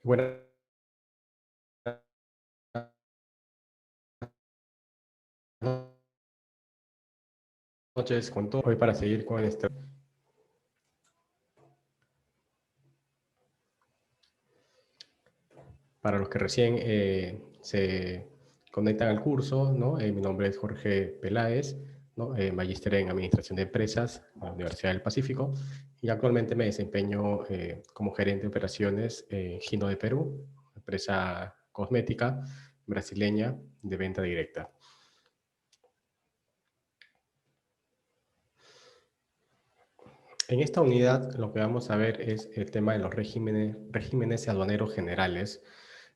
Buenas noches con todo. Hoy para seguir con este. Para los que recién se conectan al curso, ¿no? Mi nombre es Jorge Peláez, ¿no? Magíster en Administración de Empresas en la Universidad del Pacífico, y actualmente me desempeño como gerente de operaciones en Gino de Perú, empresa cosmética brasileña de venta directa. En esta unidad lo que vamos a ver es el tema de los regímenes aduaneros generales,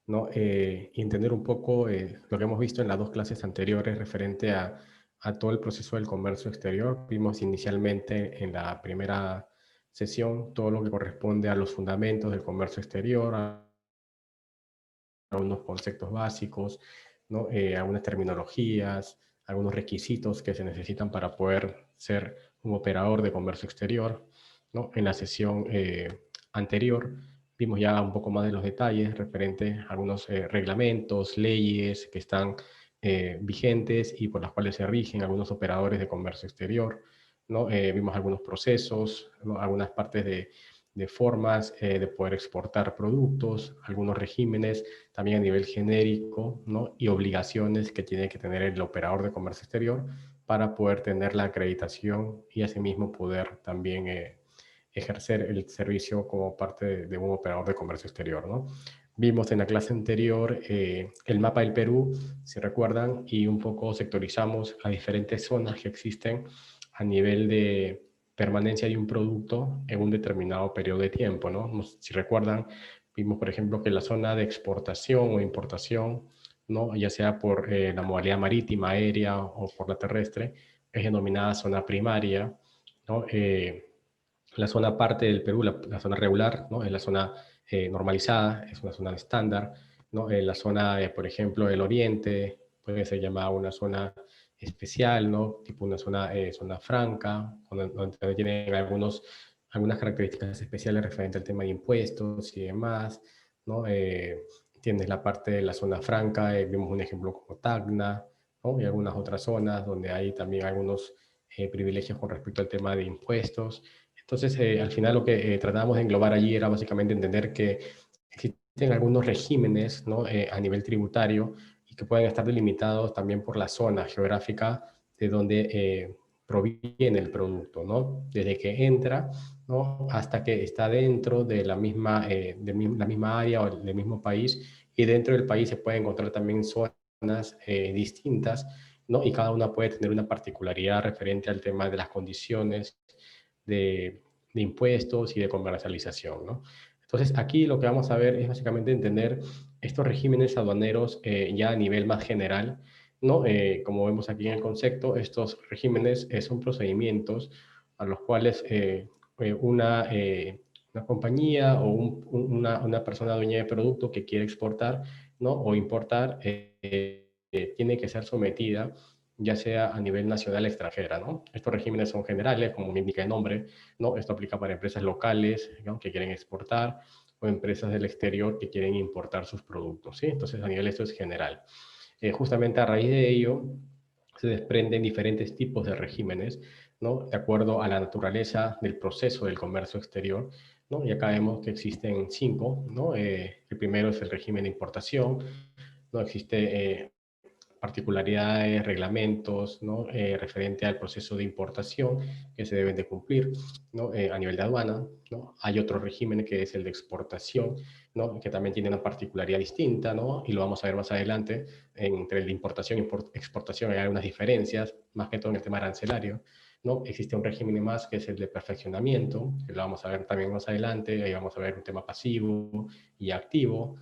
¿no? Y entender un poco lo que hemos visto en las dos clases anteriores referente a todo el proceso del comercio exterior. Vimos inicialmente en la primera sesión todo lo que corresponde a los fundamentos del comercio exterior, a algunos conceptos básicos, ¿no? Algunas terminologías, algunos requisitos que se necesitan para poder ser un operador de comercio exterior, ¿no? En la sesión anterior vimos ya un poco más de los detalles referente a algunos reglamentos, leyes que están vigentes y por las cuales se rigen algunos operadores de comercio exterior, ¿no? Vimos algunos procesos, ¿no? Algunas partes de formas de poder exportar productos, algunos regímenes también a nivel genérico, ¿no? Y obligaciones que tiene que tener el operador de comercio exterior para poder tener la acreditación y asimismo poder también ejercer el servicio como parte de un operador de comercio exterior, ¿no? Vimos en la clase anterior el mapa del Perú, si recuerdan, y un poco sectorizamos las diferentes zonas que existen a nivel de permanencia de un producto en un determinado periodo de tiempo, ¿no? Si recuerdan, vimos, por ejemplo, que la zona de exportación o importación, ¿no? Ya sea por la modalidad marítima, aérea o por la terrestre, es denominada zona primaria, ¿no? La zona parte del Perú, la zona regular, ¿no? Es la zona normalizada, es una zona estándar, ¿no? La zona, por ejemplo, del oriente puede ser llamada una zona especial, ¿no? Tipo una zona franca, donde tienen algunas características especiales referente al tema de impuestos y demás, ¿no? Tienes la parte de la zona franca, vimos un ejemplo como Tacna, ¿no? Y algunas otras zonas donde hay también algunos privilegios con respecto al tema de impuestos. Entonces, al final lo que tratábamos de englobar allí era básicamente entender que existen algunos regímenes, ¿no? A nivel tributario y que pueden estar delimitados también por la zona geográfica de donde proviene el producto, ¿no? Desde que entra, ¿no? Hasta que está dentro de la misma área o del mismo país, y dentro del país se puede encontrar también zonas distintas, ¿no? Y cada una puede tener una particularidad referente al tema de las condiciones de, de impuestos y de comercialización, ¿no? Entonces, aquí lo que vamos a ver es básicamente entender estos regímenes aduaneros ya a nivel más general, ¿no? Como vemos aquí en el concepto, estos regímenes son procedimientos a los cuales una compañía o una persona dueña de producto que quiere exportar, ¿no? O importar, tiene que ser sometida ya sea a nivel nacional o extranjera, ¿no? Estos regímenes son generales, como indica el nombre, ¿no? Esto aplica para empresas locales, ¿no? Que quieren exportar, o empresas del exterior que quieren importar sus productos, ¿sí? Entonces, a nivel esto es general. Justamente a raíz de ello, se desprenden diferentes tipos de regímenes, ¿no? De acuerdo a la naturaleza del proceso del comercio exterior, ¿no? Y acá vemos que existen 5, ¿no? El primero es el régimen de importación, ¿no? Existe particularidades, reglamentos, ¿no? Referente al proceso de importación que se deben de cumplir, ¿no? A nivel de aduana, ¿no? Hay otro régimen que es el de exportación, ¿no? Que también tiene una particularidad distinta, ¿no? Y lo vamos a ver más adelante. Entre el de importación y exportación hay algunas diferencias, más que todo en el tema arancelario, ¿no? Existe un régimen más que es el de perfeccionamiento, que lo vamos a ver también más adelante. Ahí vamos a ver un tema pasivo y activo.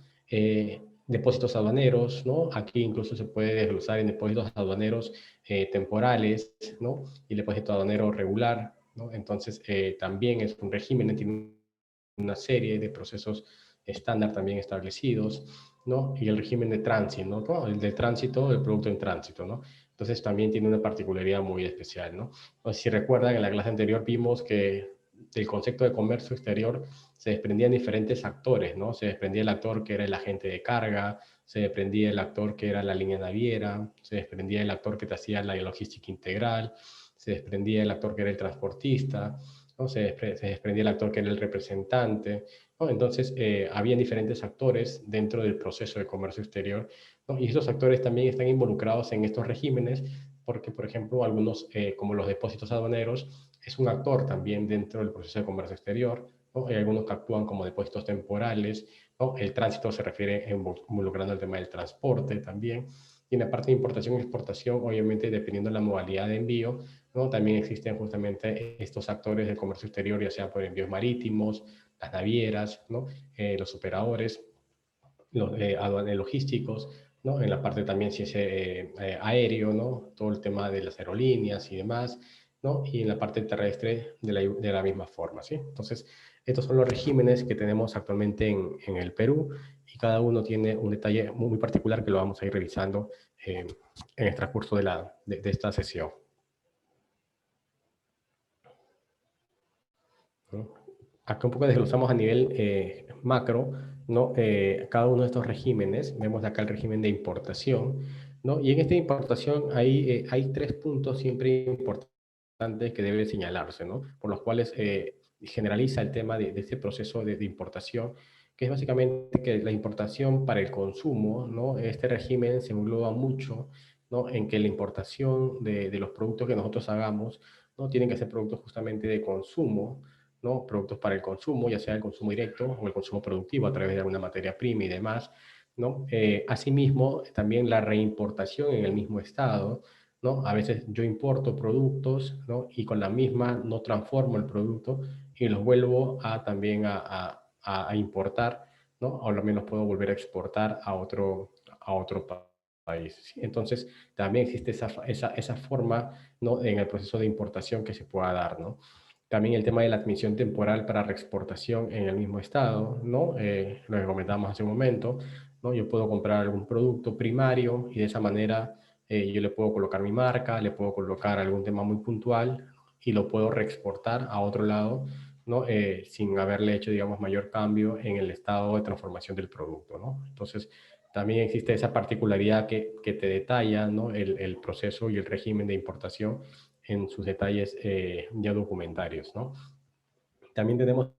Depósitos aduaneros, ¿no? Aquí incluso se puede desglosar en depósitos aduaneros temporales, ¿no? Y el depósito aduanero regular, ¿no? Entonces, también es un régimen, tiene una serie de procesos estándar también establecidos, ¿no? Y el régimen de tránsito, ¿no? El de tránsito, el producto en tránsito, ¿no? Entonces, también tiene una particularidad muy especial, ¿no? Entonces, si recuerdan, en la clase anterior vimos que del concepto de comercio exterior se desprendían diferentes actores, ¿no? Se desprendía el actor que era el agente de carga, se desprendía el actor que era la línea naviera, se desprendía el actor que te hacía la logística integral, se desprendía el actor que era el transportista, ¿no? Se desprendía el actor que era el representante, ¿no? Entonces, habían diferentes actores dentro del proceso de comercio exterior, ¿no? Y esos actores también están involucrados en estos regímenes porque, por ejemplo, algunos, como los depósitos aduaneros, es un actor también dentro del proceso de comercio exterior, ¿no? Hay algunos que actúan como depósitos temporales, ¿no? El tránsito se refiere involucrando el tema del transporte también. Y en la parte de importación y exportación, obviamente, dependiendo de la modalidad de envío, ¿no? También existen justamente estos actores del comercio exterior, ya sea por envíos marítimos, las navieras, ¿no? Los operadores, los logísticos, ¿no? En la parte también si es aéreo, ¿no? Todo el tema de las aerolíneas y demás, ¿no? Y en la parte terrestre de la misma forma, ¿sí? Entonces, estos son los regímenes que tenemos actualmente en el Perú y cada uno tiene un detalle muy particular que lo vamos a ir revisando en el transcurso de esta sesión, ¿no? Acá un poco desglosamos a nivel macro, ¿no? Cada uno de estos regímenes, vemos acá el régimen de importación, ¿no? Y en esta importación hay tres puntos siempre importantes que deben señalarse, ¿no? Por los cuales generaliza el tema de este proceso de importación, que es básicamente que la importación para el consumo, ¿no? Este régimen se engloba mucho, ¿no? En que la importación de los productos que nosotros hagamos, ¿no? Tienen que ser productos justamente de consumo, ¿no? Productos para el consumo, ya sea el consumo directo o el consumo productivo a través de alguna materia prima y demás, ¿no? Asimismo, también la reimportación en el mismo estado, ¿no? A veces yo importo productos, ¿no? Y con la misma no transformo el producto y los vuelvo a también a importar, ¿no? O al menos puedo volver a exportar a otro país. ¿Sí? Entonces, también existe esa forma, ¿no? En el proceso de importación que se pueda dar, ¿no? También el tema de la admisión temporal para reexportación en el mismo estado, ¿no? Lo que comentábamos hace un momento, ¿no? Yo puedo comprar algún producto primario y de esa manera yo le puedo colocar mi marca, le puedo colocar algún tema muy puntual y lo puedo reexportar a otro lado, ¿no? Sin haberle hecho, digamos, mayor cambio en el estado de transformación del producto, ¿no? Entonces, también existe esa particularidad que te detalla, ¿no? El proceso y el régimen de importación en sus detalles ya documentarios, ¿no? También tenemos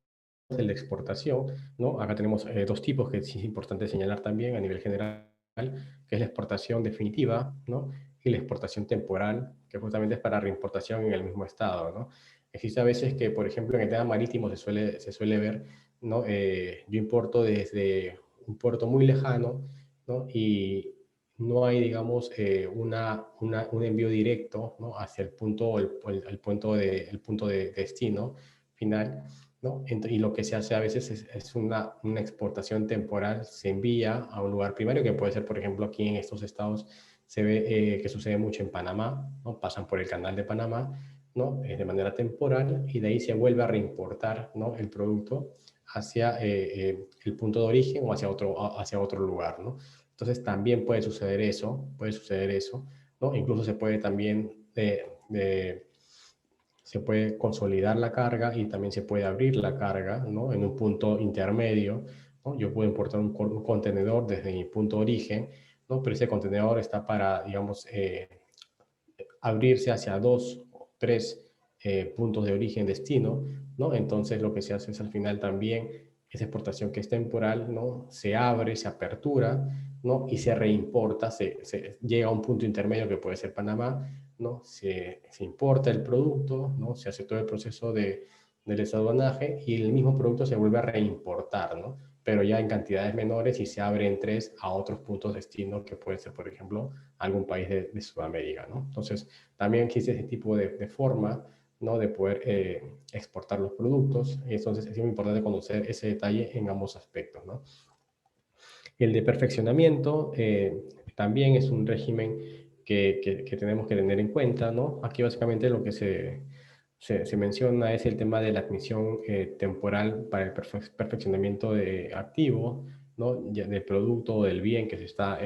el de exportación, ¿no? Acá tenemos dos tipos que sí es importante señalar también a nivel general, que es la exportación definitiva, ¿no? Y la exportación temporal, que justamente es para reimportación en el mismo estado, ¿no? Existe a veces que, por ejemplo, en el tema marítimo se suele ver, ¿no? Yo importo desde un puerto muy lejano, ¿no? Y no hay, digamos, un envío directo, ¿no? Hacia el punto, el punto de destino final, ¿no? Y lo que se hace a veces es una exportación temporal, se envía a un lugar primario, que puede ser, por ejemplo, aquí en estos estados se ve que sucede mucho en Panamá, ¿no? Pasan por el canal de Panamá, ¿no? De manera temporal y de ahí se vuelve a reimportar, ¿no? El producto hacia el punto de origen o hacia otro lugar, ¿no? Entonces también puede suceder eso, ¿no? Incluso se puede también se puede consolidar la carga y también se puede abrir la carga, ¿no? En un punto intermedio, ¿no? Yo puedo importar un contenedor desde mi punto de origen, ¿no? Pero ese contenedor está para, digamos, abrirse hacia dos o tres puntos de origen-destino, ¿no? Entonces lo que se hace es al final también esa exportación que es temporal, ¿no? Se abre, se apertura, ¿no? Y se reimporta, se llega a un punto intermedio que puede ser Panamá, ¿no? Se importa el producto, ¿no? Se hace todo el proceso del desaduanaje y el mismo producto se vuelve a reimportar, ¿no? Pero ya en cantidades menores y se abre en tres a otros puntos de destino que puede ser, por ejemplo, algún país de Sudamérica, ¿no? Entonces, también existe ese tipo de forma, ¿no? De poder exportar los productos. Entonces, es muy importante conocer ese detalle en ambos aspectos, ¿no? El de perfeccionamiento también es un régimen que tenemos que tener en cuenta, ¿no? Aquí básicamente lo que se menciona es el tema de la admisión temporal para el perfeccionamiento de activo, ¿no? Del producto o del bien que se está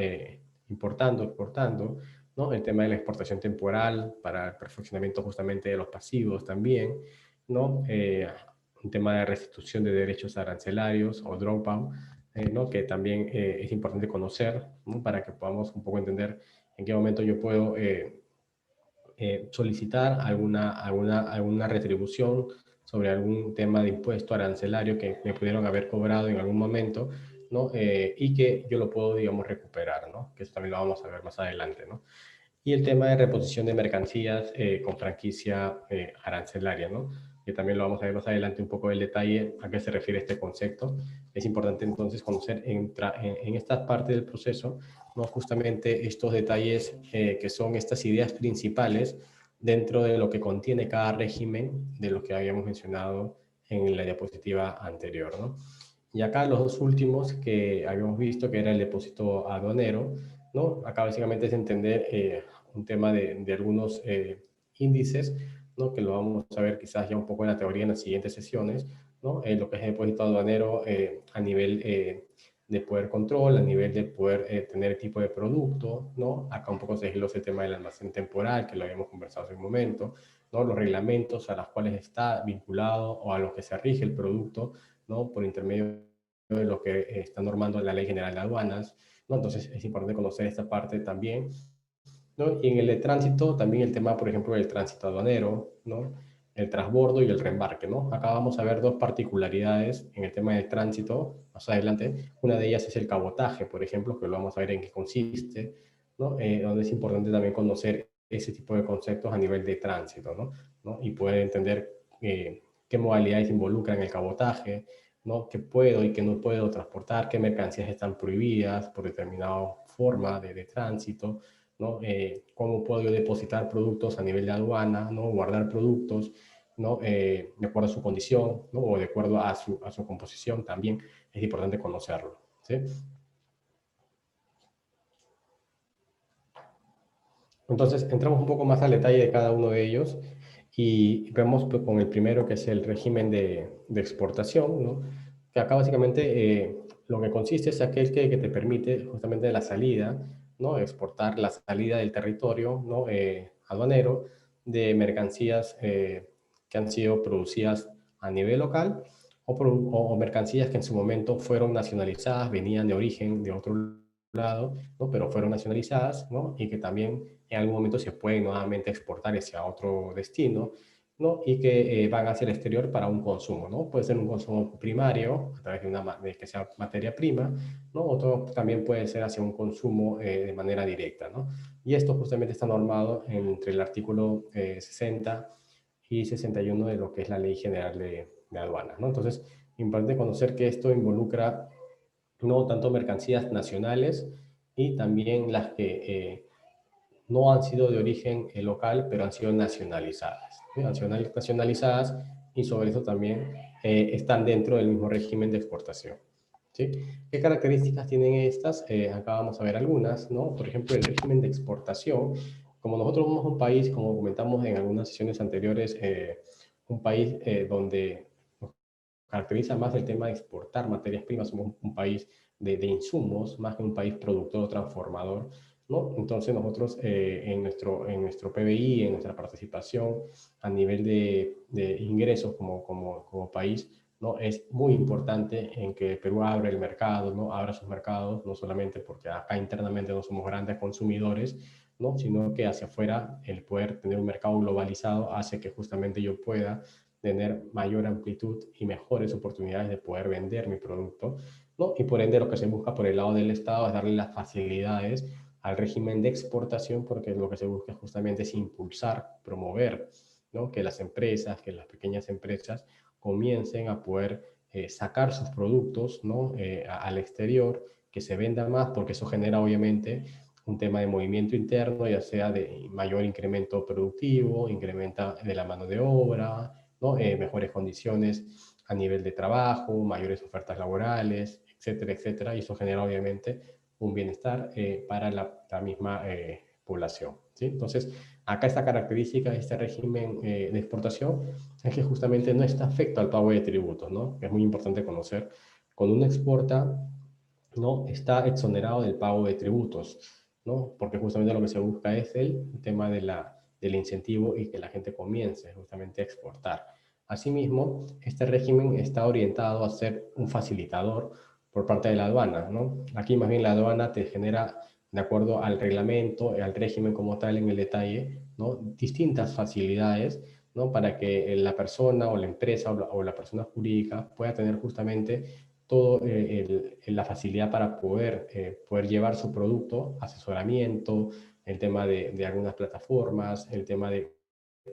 importando, exportando, ¿no? El tema de la exportación temporal para el perfeccionamiento justamente de los pasivos también, ¿no? un tema de restitución de derechos arancelarios o dropout, ¿no? Que también es importante conocer, ¿no? Para que podamos un poco entender en qué momento yo puedo solicitar alguna retribución sobre algún tema de impuesto arancelario que me pudieron haber cobrado en algún momento, ¿no? Y que yo lo puedo, digamos, recuperar, ¿no? Que eso también lo vamos a ver más adelante, ¿no? Y el tema de reposición de mercancías con franquicia arancelaria, ¿no? Que también lo vamos a ver más adelante un poco el detalle a qué se refiere este concepto. Es importante entonces conocer en esta parte del proceso, ¿no? Justamente estos detalles que son estas ideas principales dentro de lo que contiene cada régimen de lo que habíamos mencionado en la diapositiva anterior, ¿no? Y acá los dos últimos que habíamos visto, que era el depósito aduanero, ¿no? Acá básicamente es entender un tema de algunos índices, ¿no? Que lo vamos a ver quizás ya un poco en la teoría en las siguientes sesiones, ¿no? Lo que es el depósito aduanero a nivel de poder control, a nivel de poder tener tipo de producto, ¿no? Acá un poco se desglosa el tema del almacén temporal, que lo habíamos conversado hace un momento, ¿no? Los reglamentos a los cuales está vinculado o a los que se rige el producto, ¿no? Por intermedio de lo que está normando la Ley General de Aduanas, ¿no? Entonces es importante conocer esta parte también, ¿no? Y en el de tránsito, también el tema, por ejemplo, del tránsito aduanero, ¿no? El transbordo y el reembarque, ¿no? Acá vamos a ver dos particularidades en el tema del tránsito, más adelante. Una de ellas es el cabotaje, por ejemplo, que lo vamos a ver en qué consiste, ¿no? Donde es importante también conocer ese tipo de conceptos a nivel de tránsito, ¿no? ¿No? Y poder entender qué modalidades involucran el cabotaje, ¿no? Qué puedo y qué no puedo transportar, qué mercancías están prohibidas por determinada forma de tránsito, ¿no? Cómo puedo yo depositar productos a nivel de aduana, ¿no? Guardar productos, ¿no? De acuerdo a su condición, ¿no? O de acuerdo a su composición también es importante conocerlo, ¿sí? Entonces, entramos un poco más al detalle de cada uno de ellos y vemos pues, con el primero, que es el régimen de exportación, ¿no? Que acá básicamente lo que consiste es aquel que te permite justamente la salida, ¿no? Exportar la salida del territorio, ¿no? Aduanero de mercancías que han sido producidas a nivel local o mercancías que en su momento fueron nacionalizadas, venían de origen de otro lado, ¿no? Pero fueron nacionalizadas, ¿no? Y que también en algún momento se pueden nuevamente exportar hacia otro destino, ¿no? Y que van hacia el exterior para un consumo, ¿no? Puede ser un consumo primario, a través de que sea materia prima, ¿no? Otro también puede ser hacia un consumo de manera directa, ¿no? Y esto justamente está normado entre el artículo 60 y 61 de lo que es la Ley General de Aduanas, ¿no? Entonces, importante conocer que esto involucra no tanto mercancías nacionales y también las que no han sido de origen local, pero han sido nacionalizadas. ¿Sí? Han sido nacionalizadas y sobre eso también están dentro del mismo régimen de exportación. ¿Sí? ¿Qué características tienen estas? Acá vamos a ver algunas, ¿no? Por ejemplo, el régimen de exportación. Como nosotros somos un país, como comentamos en algunas sesiones anteriores, un país donde nos caracteriza más el tema de exportar materias primas, somos un país de insumos, más que un país productor o transformador, ¿no? Entonces nosotros en nuestro PBI, en nuestra participación a nivel de ingresos como país, ¿no? Es muy importante en que Perú abra el mercado, ¿no? Abra sus mercados, no solamente porque acá internamente no somos grandes consumidores, ¿no? Sino que hacia afuera el poder tener un mercado globalizado hace que justamente yo pueda tener mayor amplitud y mejores oportunidades de poder vender mi producto, ¿no? Y por ende lo que se busca por el lado del Estado es darle las facilidades al régimen de exportación, porque lo que se busca justamente es impulsar, promover, ¿no? Que las empresas, que las pequeñas empresas comiencen a poder sacar sus productos, ¿no? Al exterior, que se venda más, porque eso genera obviamente un tema de movimiento interno, ya sea de mayor incremento productivo, incrementa de la mano de obra, ¿no? Mejores condiciones a nivel de trabajo, mayores ofertas laborales, etcétera, etcétera, y eso genera obviamente un bienestar para la misma población. ¿Sí? Entonces, acá esta característica de este régimen de exportación es que justamente no está afecto al pago de tributos, ¿no? Es muy importante conocer. Cuando uno exporta, ¿no? Está exonerado del pago de tributos, ¿no? Porque justamente lo que se busca es el tema del incentivo y que la gente comience justamente a exportar. Asimismo, este régimen está orientado a ser un facilitador por parte de la aduana, ¿no? Aquí más bien la aduana te genera, de acuerdo al reglamento, al régimen como tal en el detalle, ¿no? Distintas facilidades, ¿no? Para que la persona o la empresa o la persona jurídica pueda tener justamente toda la facilidad para poder llevar su producto, asesoramiento, el tema de algunas plataformas, el tema de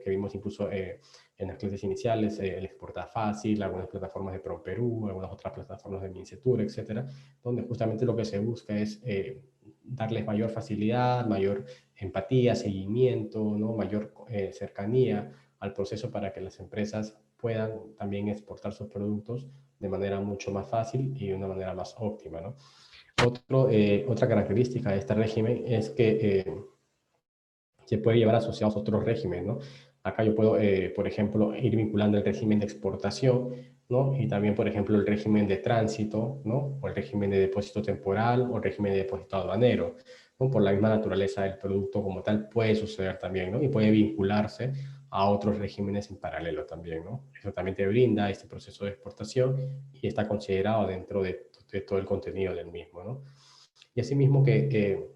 que vimos incluso en las clases iniciales, el Exporta Fácil, algunas plataformas de ProPerú, algunas otras plataformas de Mincetur, etcétera, donde justamente lo que se busca es darles mayor facilidad, mayor empatía, seguimiento, ¿no? Mayor cercanía al proceso para que las empresas puedan también exportar sus productos de manera mucho más fácil y de una manera más óptima, ¿no? Otra característica de este régimen es que se puede llevar asociados a otros regímenes, ¿no? Acá yo puedo, por ejemplo, ir vinculando el régimen de exportación, ¿no? Y también, por ejemplo, el régimen de tránsito, ¿no? O el régimen de depósito temporal o el régimen de depósito aduanero, ¿no? Por la misma naturaleza del producto como tal puede suceder también, ¿no? Y puede vincularse a otros regímenes en paralelo también, ¿no? Eso también te brinda este proceso de exportación y está considerado dentro de todo el contenido del mismo, ¿no? Y asimismo que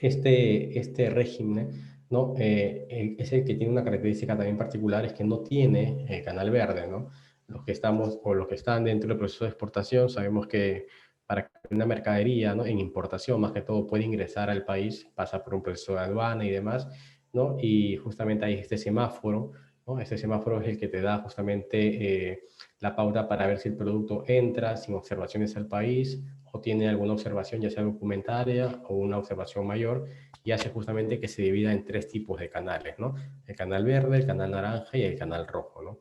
este régimen, ¿no? Es el que tiene una característica también particular, es que no tiene canal verde, ¿no? Los que estamos o los que están dentro del proceso de exportación sabemos que para que una mercadería, ¿no? En importación más que todo puede ingresar al país, pasa por un proceso de aduana y demás, ¿no? Y justamente hay este semáforo, ¿no? Este semáforo es el que te da justamente la pauta para ver si el producto entra sin observaciones al país o tiene alguna observación, ya sea documentaria o una observación mayor, y hace justamente que se divida en tres tipos de canales, ¿no? El canal verde, el canal naranja y el canal rojo, ¿no?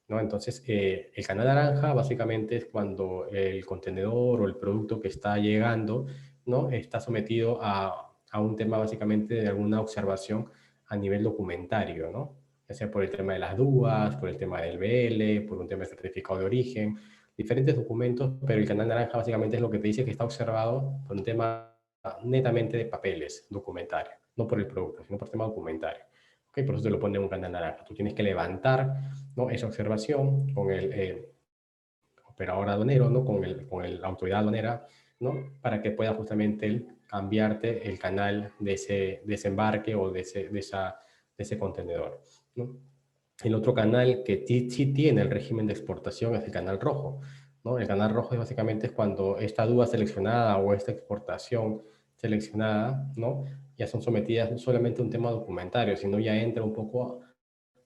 ¿No? Entonces, el canal naranja básicamente es cuando el contenedor o el producto que está llegando, ¿no? Está sometido a un tema básicamente de alguna observación a nivel documentario, ¿no? Ya sea por el tema de las DUAs, por el tema del BL, por un tema de certificado de origen, diferentes documentos, pero el canal naranja básicamente es lo que te dice que está observado por un tema netamente de papeles, documentario, no por el producto, sino por el tema documentario. ¿Okay? Por eso te lo pone un canal naranja. Tú tienes que levantar, ¿no? Esa observación con el operador aduanero, ¿no? La autoridad aduanera, ¿no? Para que pueda justamente cambiarte el canal de ese desembarque o de ese contenedor, ¿no? El otro canal que sí tiene el régimen de exportación es el canal rojo, ¿no? El canal rojo básicamente es cuando esta duda seleccionada o esta exportación seleccionada, ¿no? Ya son sometidas no solamente a un tema documentario, sino ya entra un poco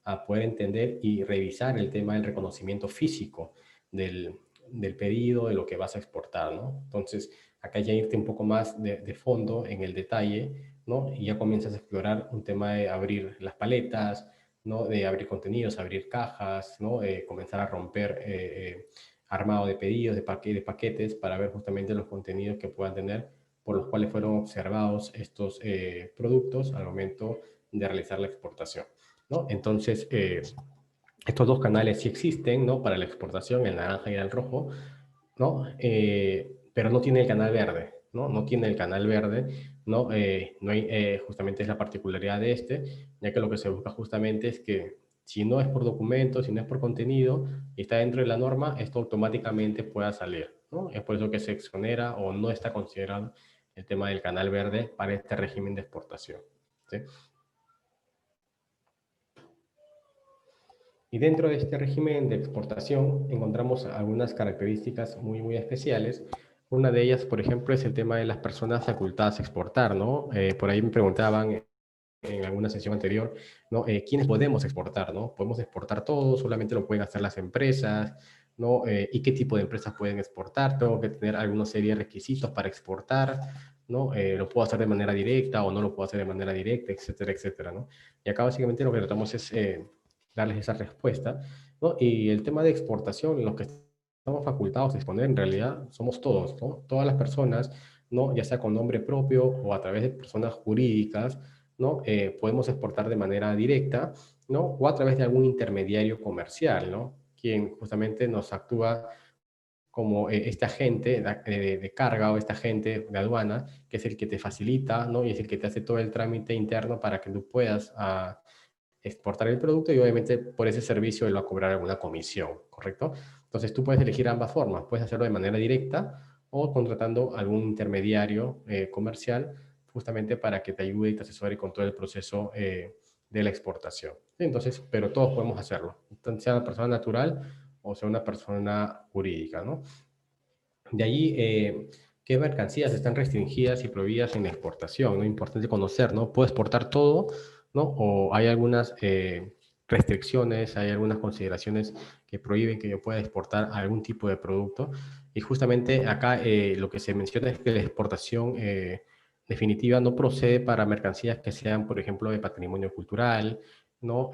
a poder entender y revisar el tema del reconocimiento físico del, del pedido, de lo que vas a exportar, ¿no? Entonces, acá ya irte un poco más de fondo en el detalle, ¿no? Y ya comienzas a explorar un tema de abrir las paletas, ¿no? De abrir contenidos, abrir cajas, ¿no? Comenzar a romper armado de pedidos, de paquetes, para ver justamente los contenidos que puedan tener, por los cuales fueron observados estos productos al momento de realizar la exportación, ¿no? Entonces, estos dos canales sí existen, ¿no? Para la exportación, el naranja y el rojo, ¿no? Pero no tiene el canal verde, ¿no? No tiene el canal verde, ¿no? No hay, justamente es la particularidad de este, ya que lo que se busca justamente es que si no es por documento, si no es por contenido y está dentro de la norma, esto automáticamente pueda salir, ¿no? Es por eso que se exonera o no está considerado el tema del canal verde para este régimen de exportación, ¿sí? Y dentro de este régimen de exportación encontramos algunas características muy especiales. Una de ellas, por ejemplo, es el tema de las personas facultadas a exportar, ¿no? Por ahí me preguntaban en alguna sesión anterior, ¿no? ¿Quiénes podemos exportar, no? ¿Podemos exportar todo? ¿Solamente lo pueden hacer las empresas? ¿No? ¿Y qué tipo de empresas pueden exportar? ¿Tengo que tener alguna serie de requisitos para exportar? ¿No? ¿Lo puedo hacer de manera directa o no lo puedo hacer de manera directa? Etcétera, etcétera, ¿no? Y acá básicamente lo que tratamos es darles esa respuesta, ¿no? Y el tema de exportación, los que estamos facultados a exponer en realidad somos todos, ¿no? Todas las personas, ¿no? Ya sea con nombre propio o a través de personas jurídicas, ¿no? Podemos exportar de manera directa, ¿no? O a través de algún intermediario comercial, ¿no? Quien justamente nos actúa como este agente de carga o este agente de aduana, que es el que te facilita, ¿no? Y es el que te hace todo el trámite interno para que tú puedas exportar el producto y obviamente por ese servicio él va a cobrar alguna comisión, ¿correcto? Entonces tú puedes elegir ambas formas, puedes hacerlo de manera directa o contratando algún intermediario comercial justamente para que te ayude y te asesore con todo el proceso de la exportación. Entonces, pero todos podemos hacerlo, sea una persona natural o sea una persona jurídica, ¿no? De allí, ¿qué mercancías están restringidas y prohibidas en la exportación? ¿No? Importante conocer, ¿no? ¿Puedo exportar todo? ¿No? ¿O hay algunas restricciones, hay algunas consideraciones que prohíben que yo pueda exportar algún tipo de producto? Y justamente acá lo que se menciona es que la exportación definitiva no procede para mercancías que sean, por ejemplo, de patrimonio cultural, ¿no?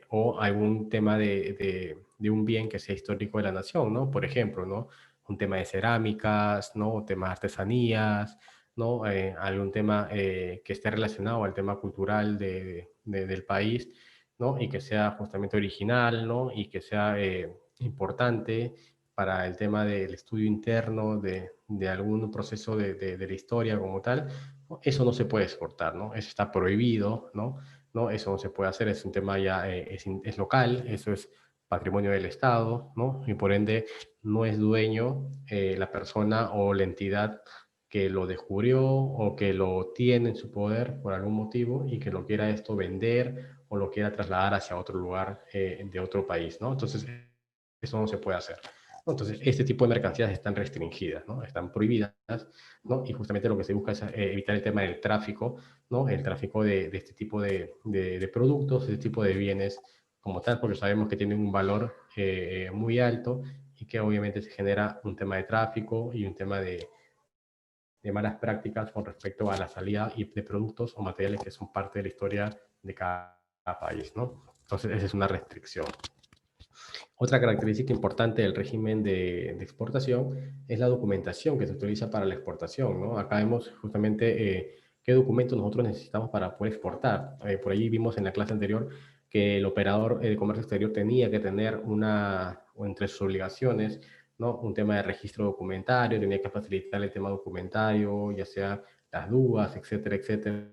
O algún tema de un bien que sea histórico de la nación, ¿no? Por ejemplo, ¿no? Un tema de cerámicas, ¿no? Temas de artesanías, ¿no? Algún tema que esté relacionado al tema cultural del país, ¿no? Y que sea justamente original, ¿no? Y que sea importante para el tema del estudio interno de algún proceso de la historia como tal, ¿no? Eso no se puede exportar, ¿no? Eso está prohibido, ¿no? ¿No? Eso no se puede hacer, es un tema ya, es local, eso es patrimonio del Estado, ¿no? Y por ende no es dueño la persona o la entidad que lo descubrió o que lo tiene en su poder por algún motivo y que lo quiera esto vender o lo quiera trasladar hacia otro lugar de otro país, ¿no? Entonces, eso no se puede hacer. Entonces, este tipo de mercancías están restringidas, ¿no? Están prohibidas, ¿no? Y justamente lo que se busca es evitar el tema del tráfico, ¿no? El tráfico de este tipo de productos, de este tipo de bienes como tal, porque sabemos que tienen un valor muy alto y que obviamente se genera un tema de tráfico y un tema de malas prácticas con respecto a la salida de productos o materiales que son parte de la historia de cada país, ¿no? Entonces, esa es una restricción. Otra característica importante del régimen de exportación es la documentación que se utiliza para la exportación, ¿no? Acá vemos justamente qué documentos nosotros necesitamos para poder exportar. Por allí vimos en la clase anterior que el operador de comercio exterior tenía que tener o entre sus obligaciones, ¿no? Un tema de registro documentario, tenía que facilitar el tema documentario, ya sea las dudas, etcétera, etcétera,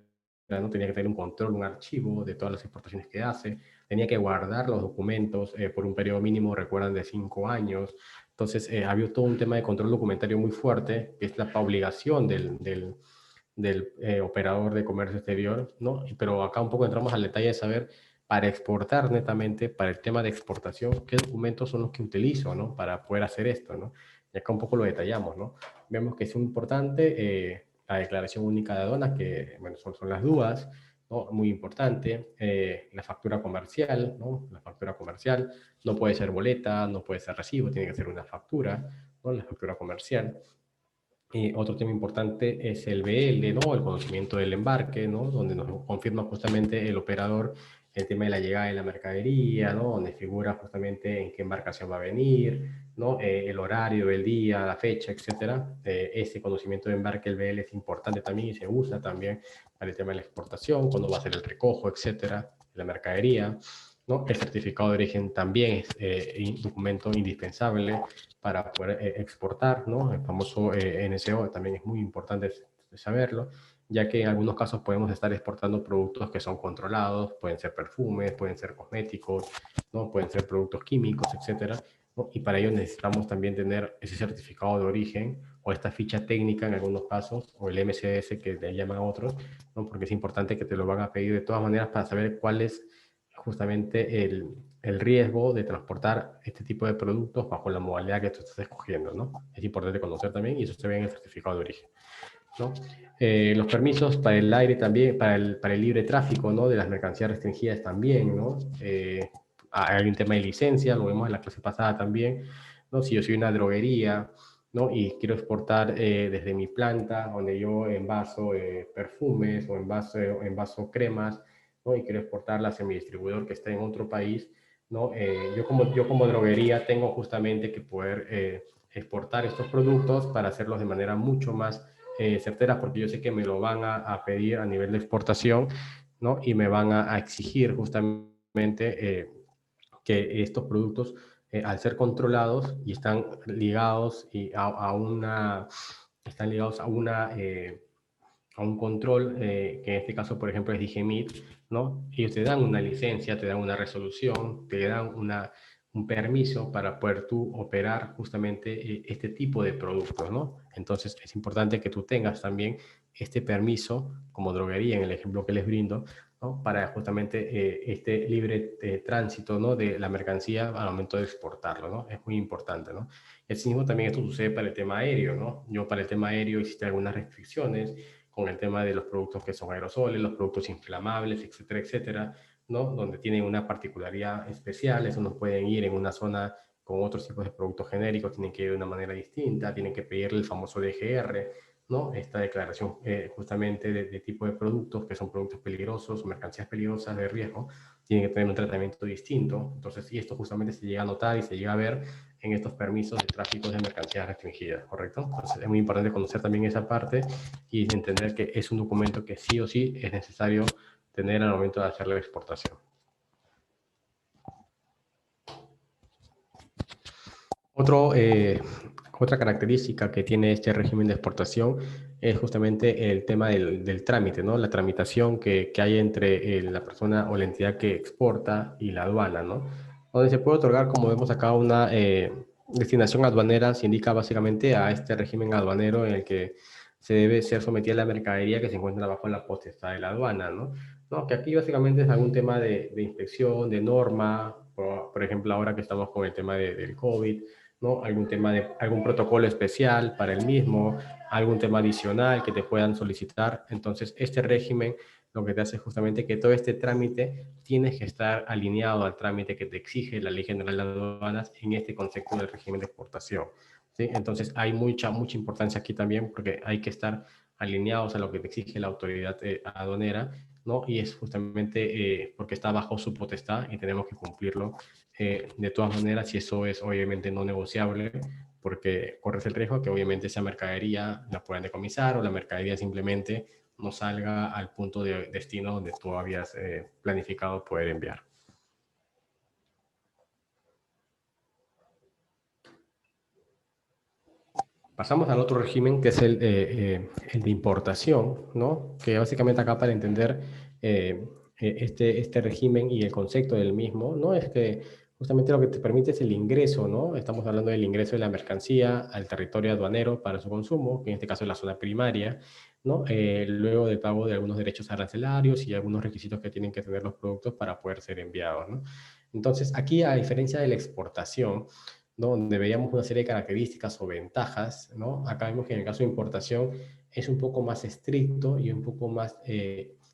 ¿no? Tenía que tener un control, un archivo de todas las exportaciones que hace, tenía que guardar los documentos por un periodo mínimo, recuerdan, de 5 años. Entonces, había todo un tema de control documentario muy fuerte, que es la obligación del operador de comercio exterior, ¿no? Pero acá un poco entramos al detalle de saber, para exportar netamente, para el tema de exportación, qué documentos son los que utilizo, ¿no? Para poder hacer esto, ¿no? Y acá un poco lo detallamos, ¿no? Vemos que es importante la declaración única de aduanas, que, bueno, son las dudas, ¿no? Muy importante. La factura comercial, ¿no? La factura comercial no puede ser boleta, no puede ser recibo, tiene que ser una factura, ¿no? La factura comercial. Otro tema importante es el BL, ¿no? El conocimiento del embarque, ¿no? Donde nos confirma justamente el operador el tema de la llegada de la mercadería, ¿no? Donde figura justamente en qué embarcación va a venir, ¿no? El horario, el día, la fecha, etcétera. Ese conocimiento de embarque, el BL, es importante también y se usa también para el tema de la exportación, cuando va a ser el recojo, etcétera, la mercadería, ¿no? El certificado de origen también es un documento indispensable para poder exportar, ¿no? El famoso NCO también es muy importante saberlo, ya que en algunos casos podemos estar exportando productos que son controlados, pueden ser perfumes, pueden ser cosméticos, ¿no? Pueden ser productos químicos, etcétera, ¿no? Y para ello necesitamos también tener ese certificado de origen o esta ficha técnica en algunos casos, o el MCS que le llaman a otros, ¿no? Porque es importante que te lo van a pedir de todas maneras para saber cuál es justamente el riesgo de transportar este tipo de productos bajo la modalidad que tú estás escogiendo, ¿no? Es importante conocer también y eso se ve en el certificado de origen, ¿no? Los permisos para el aire también, para el libre tráfico, ¿no? De las mercancías restringidas también, ¿no? Hay un tema de licencia, lo vemos en la clase pasada también, ¿no? Si yo soy una droguería, ¿no? Y quiero exportar desde mi planta, donde yo envaso perfumes o envaso cremas, ¿no? Y quiero exportarlas en mi distribuidor que está en otro país, ¿no? Yo como droguería tengo justamente que poder exportar estos productos para hacerlos de manera mucho más certeras, porque yo sé que me lo van a pedir a nivel de exportación, ¿no? Y me van a exigir justamente que estos productos, al ser controlados y están ligados están ligados a un control, que en este caso, por ejemplo, es DIGEMIT, ¿no? Ellos te dan una licencia, te dan una resolución, te dan un permiso para poder tú operar justamente este tipo de productos, ¿no? Entonces es importante que tú tengas también este permiso, como droguería en el ejemplo que les brindo, ¿no? Para justamente este libre tránsito, ¿no? De la mercancía al momento de exportarlo, ¿no? Es muy importante, ¿no? Y asimismo también esto sucede para el tema aéreo, ¿no? Yo para el tema aéreo existen algunas restricciones con el tema de los productos que son aerosoles, los productos inflamables, etcétera, etcétera, ¿no? Donde tienen una particularidad especial, eso no pueden ir en una zona con otros tipos de productos genéricos, tienen que ir de una manera distinta, tienen que pedirle el famoso DGR, ¿no? Esta declaración justamente de tipo de productos que son productos peligrosos, mercancías peligrosas de riesgo, tienen que tener un tratamiento distinto. Entonces, y esto justamente se llega a notar y se llega a ver en estos permisos de tráfico de mercancías restringidas, ¿correcto? Entonces, es muy importante conocer también esa parte y entender que es un documento que sí o sí es necesario tener al momento de hacer la exportación. Otro, otra característica que tiene este régimen de exportación es justamente el tema del trámite, ¿no? La tramitación que hay entre la persona o la entidad que exporta y la aduana, ¿no? Donde se puede otorgar, como vemos acá, una destinación aduanera, se indica básicamente a este régimen aduanero en el que se debe ser sometida la mercadería que se encuentra bajo la potestad de la aduana, ¿no? No, que aquí básicamente es algún tema de inspección, de norma, por ejemplo, ahora que estamos con el tema del COVID, ¿no? Algún tema de algún protocolo especial para el mismo, algún tema adicional que te puedan solicitar. Entonces, este régimen lo que te hace justamente que todo este trámite tienes que estar alineado al trámite que te exige la Ley General de Aduanas en este concepto del régimen de exportación. ¿Sí? Entonces, hay mucha importancia aquí también porque hay que estar alineados a lo que te exige la autoridad aduanera, ¿no? Y es justamente porque está bajo su potestad y tenemos que cumplirlo de todas maneras, y eso es obviamente no negociable, porque corres el riesgo que obviamente esa mercadería la puedan decomisar o la mercadería simplemente no salga al punto de destino donde tú habías planificado poder enviar. Pasamos al otro régimen, que es el de importación, ¿no? Que básicamente acá para entender este régimen y el concepto del mismo, ¿no? Es que justamente lo que te permite es el ingreso, ¿no? Estamos hablando del ingreso de la mercancía al territorio aduanero para su consumo, que en este caso es la zona primaria, ¿no? Luego del pago de algunos derechos arancelarios y algunos requisitos que tienen que tener los productos para poder ser enviados, ¿no? Entonces, aquí, a diferencia de la exportación, ¿no? Donde veíamos una serie de características o ventajas, ¿no? Acá vemos que en el caso de importación es un poco más estricto y un poco más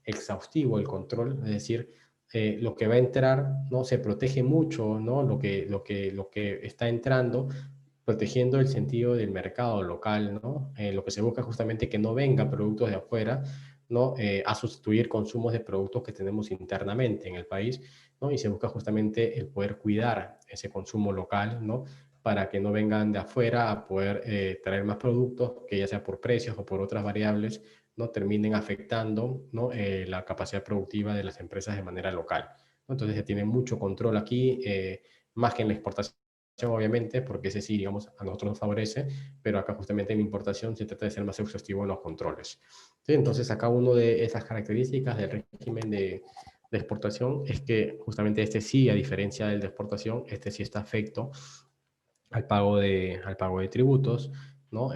exhaustivo el control, es decir, lo que va a entrar, ¿no? Se protege mucho, ¿no? Lo que está entrando, protegiendo el sentido del mercado local, ¿no? Lo que se busca justamente que no vengan productos de afuera, ¿no? A sustituir consumos de productos que tenemos internamente en el país, ¿no? Y se busca justamente el poder cuidar ese consumo local, ¿no? Para que no vengan de afuera a poder traer más productos que ya sea por precios o por otras variables, ¿no? Terminen afectando, ¿no? La capacidad productiva de las empresas de manera local, ¿no? Entonces se tiene mucho control aquí, más que en la exportación obviamente, porque ese sí, digamos, a nosotros nos favorece, pero acá justamente en la importación se trata de ser más exhaustivo en los controles. ¿Sí? Entonces acá una de esas características del régimen de exportación es que justamente este sí, a diferencia del de exportación, este sí está afecto al pago de tributos, ¿no?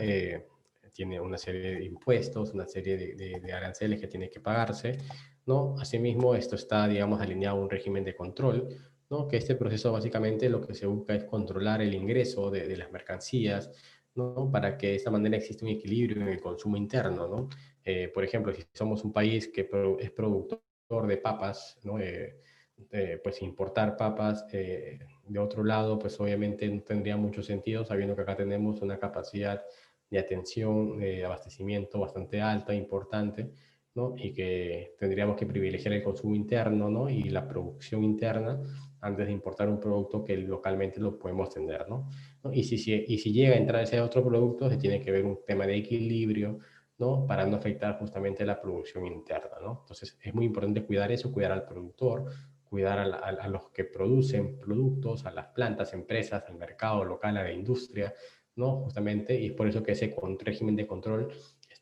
Tiene una serie de impuestos, una serie de aranceles que tiene que pagarse, ¿no? Asimismo, esto está, digamos, alineado a un régimen de control, ¿no? Que este proceso básicamente lo que se busca es controlar el ingreso de las mercancías, ¿no? Para que de esta manera exista un equilibrio en el consumo interno, ¿no? Por ejemplo, si somos un país que es productor de papas, ¿no? Pues importar papas de otro lado, pues obviamente no tendría mucho sentido, sabiendo que acá tenemos una capacidad de atención, de abastecimiento bastante alta, importante, ¿no? Y que tendríamos que privilegiar el consumo interno, ¿no? Y la producción interna antes de importar un producto que localmente lo podemos tener, ¿no? ¿No? Y si llega a entrar ese otro producto, se tiene que ver un tema de equilibrio, ¿no? Para no afectar justamente la producción interna, ¿no? Entonces es muy importante cuidar eso, cuidar al productor, cuidar a los que producen productos, a las plantas, empresas, al mercado local, a la industria, ¿no? Justamente, y es por eso que ese régimen de control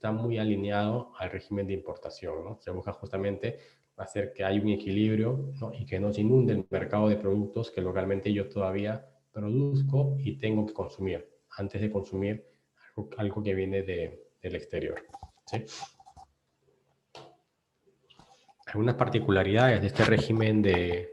está muy alineado al régimen de importación, ¿no? Se busca justamente hacer que haya un equilibrio, ¿no? Y que no se inunde el mercado de productos que localmente yo todavía produzco y tengo que consumir, antes de consumir algo que viene del exterior, ¿sí? Algunas particularidades de este régimen de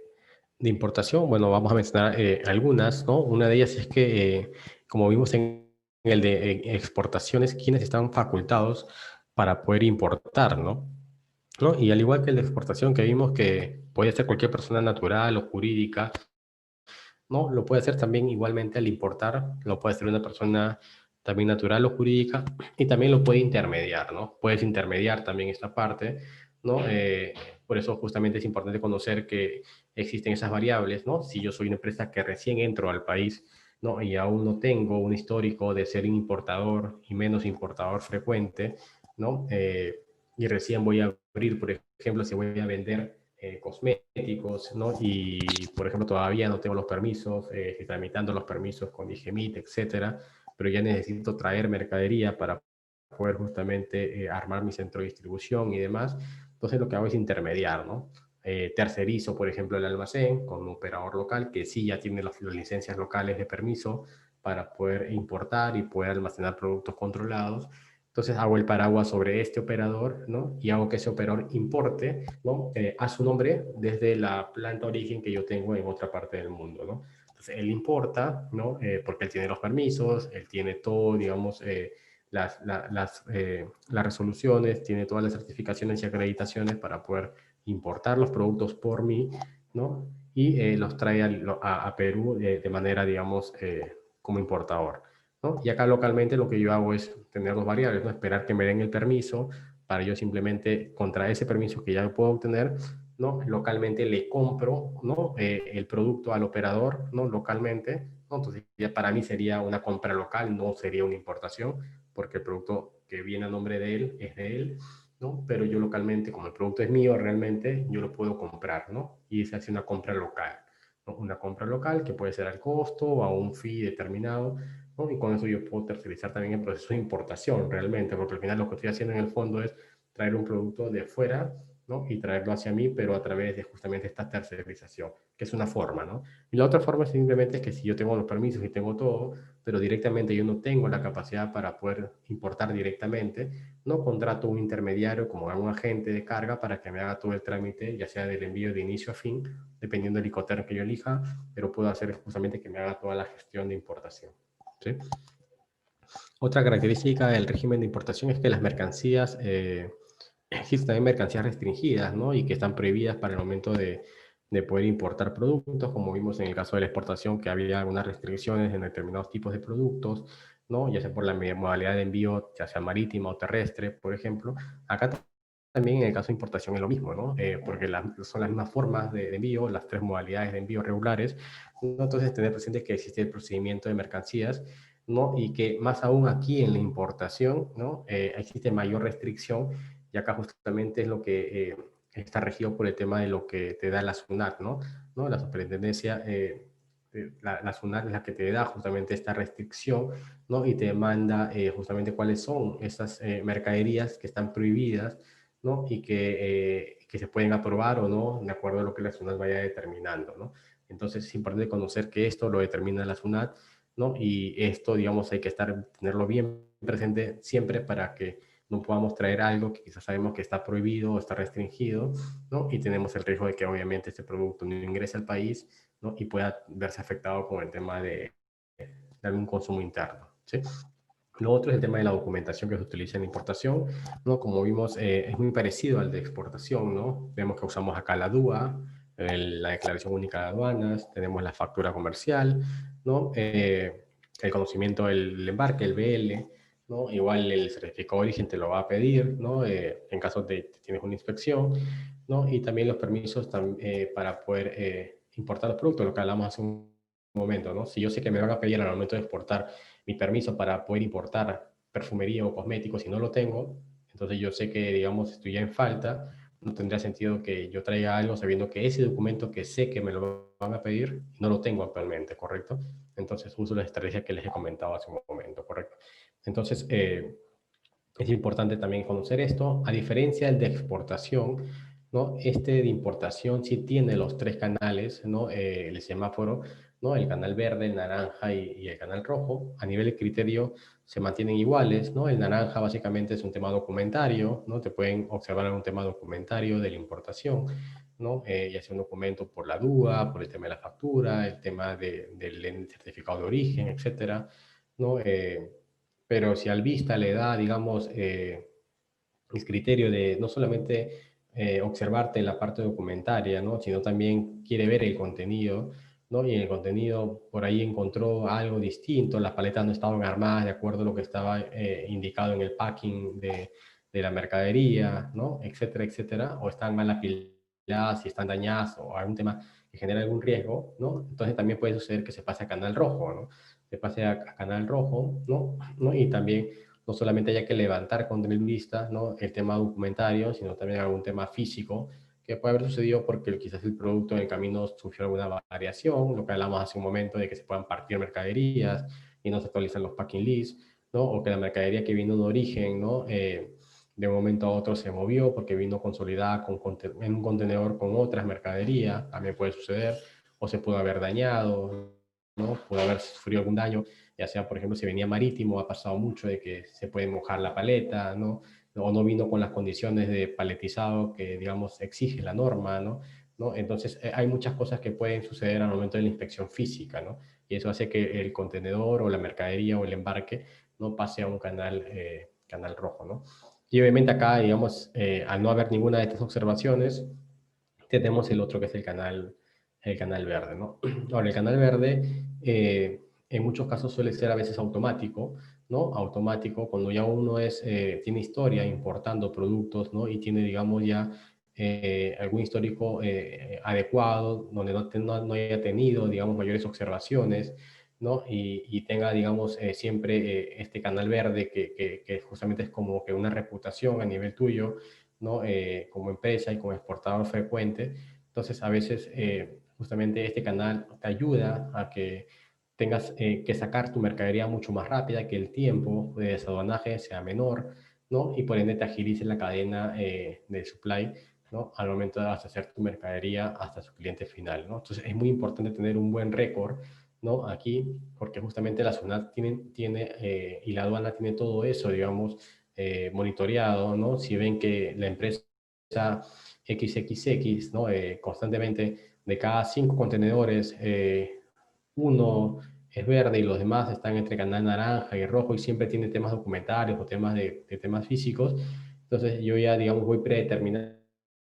importación, bueno, vamos a mencionar algunas, ¿no? Una de ellas es que, como vimos en el de exportaciones, quienes están facultados para poder importar, ¿no? ¿No? Y al igual que el de exportación que vimos que puede ser cualquier persona natural o jurídica, ¿no? Lo puede hacer también igualmente al importar, lo puede hacer una persona también natural o jurídica y también lo puede intermediar, ¿no? Puedes intermediar también esta parte, ¿no? Por eso justamente es importante conocer que existen esas variables, ¿no? Si yo soy una empresa que recién entro al país, ¿no? Y aún no tengo un histórico de ser importador y menos importador frecuente, ¿no? Y recién voy a abrir, por ejemplo, si voy a vender cosméticos, ¿no? Y, por ejemplo, todavía no tengo los permisos, estoy tramitando los permisos con IGEMIT, etcétera, pero ya necesito traer mercadería para poder justamente armar mi centro de distribución y demás. Entonces, lo que hago es intermediar, ¿no? Tercerizo, por ejemplo, el almacén con un operador local que sí ya tiene las licencias locales de permiso para poder importar y poder almacenar productos controlados. Entonces hago el paraguas sobre este operador, ¿no? Y hago que ese operador importe, ¿no? A su nombre desde la planta origen que yo tengo en otra parte del mundo, ¿no? Entonces él importa, ¿no? Porque él tiene los permisos, él tiene todo, digamos, las resoluciones, tiene todas las certificaciones y acreditaciones para poder importar los productos por mí, ¿no? Y los trae a Perú de manera, digamos, como importador, ¿no? Y acá localmente lo que yo hago es tener dos variables, ¿no? Esperar que me den el permiso para yo simplemente, contra ese permiso que ya puedo obtener, ¿no? Localmente le compro, ¿no? El producto al operador, ¿no? Localmente, ¿no? Entonces ya para mí sería una compra local, no sería una importación, porque el producto que viene a nombre de él es de él, ¿no? Pero yo localmente, como el producto es mío realmente, yo lo puedo comprar, ¿no? Y se hace una compra local, ¿no? Una compra local que puede ser al costo o a un fee determinado, ¿no? Y con eso yo puedo tercerizar también el proceso de importación realmente, porque al final lo que estoy haciendo en el fondo es traer un producto de fuera, ¿no? Y traerlo hacia mí, pero a través de justamente esta tercerización, que es una forma, ¿no? Y la otra forma simplemente es que si yo tengo los permisos y tengo todo, pero directamente yo no tengo la capacidad para poder importar directamente, no contrato un intermediario como un agente de carga para que me haga todo el trámite, ya sea del envío de inicio a fin, dependiendo del Incoterm que yo elija, pero puedo hacer justamente que me haga toda la gestión de importación. ¿Sí? Otra característica del régimen de importación es que las mercancías, existen también mercancías restringidas, ¿no? Y que están prohibidas para el momento de poder importar productos, como vimos en el caso de la exportación, que había algunas restricciones en determinados tipos de productos, ¿no? Ya sea por la modalidad de envío, ya sea marítima o terrestre, por ejemplo. Acá también en el caso de importación es lo mismo, ¿no? Porque son las mismas formas de envío, las tres modalidades de envío regulares, ¿no? Entonces, tener presente que existe el procedimiento de mercancías, ¿no? Y que más aún aquí en la importación, ¿no? Existe mayor restricción y acá justamente es lo que está regido por el tema de lo que te da la SUNAT, ¿no? ¿No? La superintendencia, la SUNAT es la que te da justamente esta restricción, ¿no? Y te manda justamente cuáles son esas mercaderías que están prohibidas, ¿no? Y que se pueden aprobar o no, de acuerdo a lo que la SUNAT vaya determinando, ¿no? Entonces es importante conocer que esto lo determina la SUNAT, ¿no? Y esto, digamos, hay que tenerlo bien presente siempre para que no podamos traer algo que quizás sabemos que está prohibido o está restringido, ¿no? Y tenemos el riesgo de que obviamente este producto no ingrese al país, ¿no? Y pueda verse afectado con el tema de algún consumo interno, ¿sí? Lo otro es el tema de la documentación que se utiliza en la importación, ¿no? Como vimos, es muy parecido al de exportación, ¿no? Vemos que usamos acá la DUA, la Declaración Única de Aduanas, tenemos la factura comercial, ¿no? El conocimiento del embarque, el BL, ¿no? Igual el certificado de origen te lo va a pedir, ¿no? En caso de que tienes una inspección, ¿no? Y también los permisos para poder importar los productos, lo que hablamos hace un momento, ¿no? Si yo sé que me van a pedir al momento de exportar mi permiso para poder importar perfumería o cosméticos si no lo tengo, entonces yo sé que, digamos, estoy ya en falta, no tendría sentido que yo traiga algo sabiendo que ese documento que sé que me lo van a pedir, no lo tengo actualmente, ¿correcto? Entonces uso la estrategia que les he comentado hace un momento, ¿correcto? Entonces, Es importante también conocer esto. A diferencia del de exportación, ¿no? Este de importación sí tiene los tres canales, ¿no? El semáforo, ¿no? El canal verde, el naranja y el canal rojo. A nivel de criterio se mantienen iguales, ¿no? El naranja básicamente es un tema documentario, ¿no? Te pueden observar algún tema documentario de la importación, ¿no? Ya sea un documento por la DUA, por el tema de la factura, el tema del certificado de origen, etcétera, ¿no? Pero si al vista le da, digamos, el criterio de no solamente observarte la parte documentaria, ¿no? Sino también quiere ver el contenido, ¿no? Y en el contenido por ahí encontró algo distinto, las paletas no estaban armadas de acuerdo a lo que estaba indicado en el packing de la mercadería, ¿no? Etcétera, etcétera, o están mal apiladas, si están dañadas o algún tema que genera algún riesgo, ¿no? Entonces también puede suceder que se pase a canal rojo, ¿no? Se pase a canal rojo, ¿no? ¿No? Y también no solamente haya que levantar contra el vista, ¿no? El tema documentario, sino también algún tema físico que puede haber sucedido porque quizás el producto en el camino sufrió alguna variación, lo que hablamos hace un momento de que se puedan partir mercaderías y no se actualizan los packing lists, ¿no? O que la mercadería que vino de origen, ¿no? De un momento a otro se movió porque vino consolidada en un contenedor con otras mercaderías, también puede suceder, o se pudo haber dañado, ¿no? Pudo haber sufrido algún daño, ya sea, por ejemplo, si venía marítimo, ha pasado mucho de que se puede mojar la paleta, ¿no? O no vino con las condiciones de paletizado que, digamos, exige la norma, ¿no? ¿No? Entonces, hay muchas cosas que pueden suceder al momento de la inspección física, ¿no? Y eso hace que el contenedor o la mercadería o el embarque no pase a un canal rojo, ¿no? Y obviamente acá, digamos, al no haber ninguna de estas observaciones, tenemos el otro que es el canal verde, ¿no? Ahora, el canal verde en muchos casos suele ser a veces automático, ¿no? Automático cuando ya uno tiene historia importando productos, ¿no? Y tiene, digamos, ya algún histórico adecuado, donde no haya tenido, digamos, mayores observaciones, ¿no? Y tenga, digamos, siempre este canal verde que justamente es como que una reputación a nivel tuyo, ¿no? Como empresa y como exportador frecuente. Entonces, a veces justamente este canal te ayuda a que tengas que sacar tu mercadería mucho más rápida, que el tiempo de desaduanaje sea menor, ¿no? Y por ende te agilice la cadena de supply, ¿no? Al momento de hacer tu mercadería hasta su cliente final, ¿no? Entonces, es muy importante tener un buen récord, ¿no? Aquí, porque justamente la SUNAT y la aduana tiene todo eso, digamos, monitoreado, ¿no? Si ven que la empresa XXX, ¿no? Constantemente de cada 5 contenedores, uno es verde y los demás están entre canal naranja y rojo y siempre tiene temas documentarios o temas de temas físicos. Entonces yo ya, digamos, voy predeterminado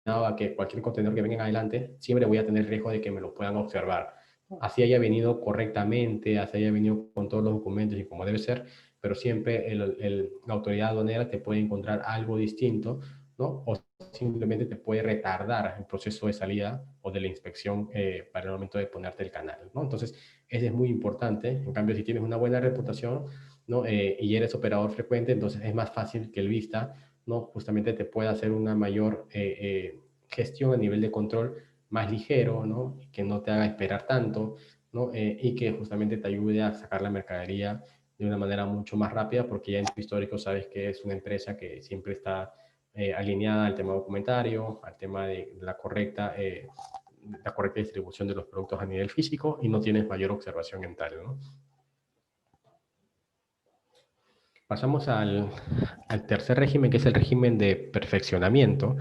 a que cualquier contenedor que venga en adelante, siempre voy a tener riesgo de que me lo puedan observar. Así haya venido correctamente, así haya venido con todos los documentos y como debe ser, pero siempre la autoridad aduanera te puede encontrar algo distinto, ¿no? O simplemente te puede retardar el proceso de salida o de la inspección para el momento de ponerte el canal, ¿no? Entonces, ese es muy importante. En cambio, si tienes una buena reputación, ¿no? Y eres operador frecuente, entonces es más fácil que el Vista, ¿no? Justamente te pueda hacer una mayor gestión a nivel de control más ligero, ¿no? Que no te haga esperar tanto, ¿no? Y que justamente te ayude a sacar la mercadería de una manera mucho más rápida, porque ya en tu histórico sabes que es una empresa que siempre está alineada al tema documentario, al tema de la correcta distribución de los productos a nivel físico y no tienes mayor observación en tal, ¿no? Pasamos al tercer régimen, que es el régimen de perfeccionamiento.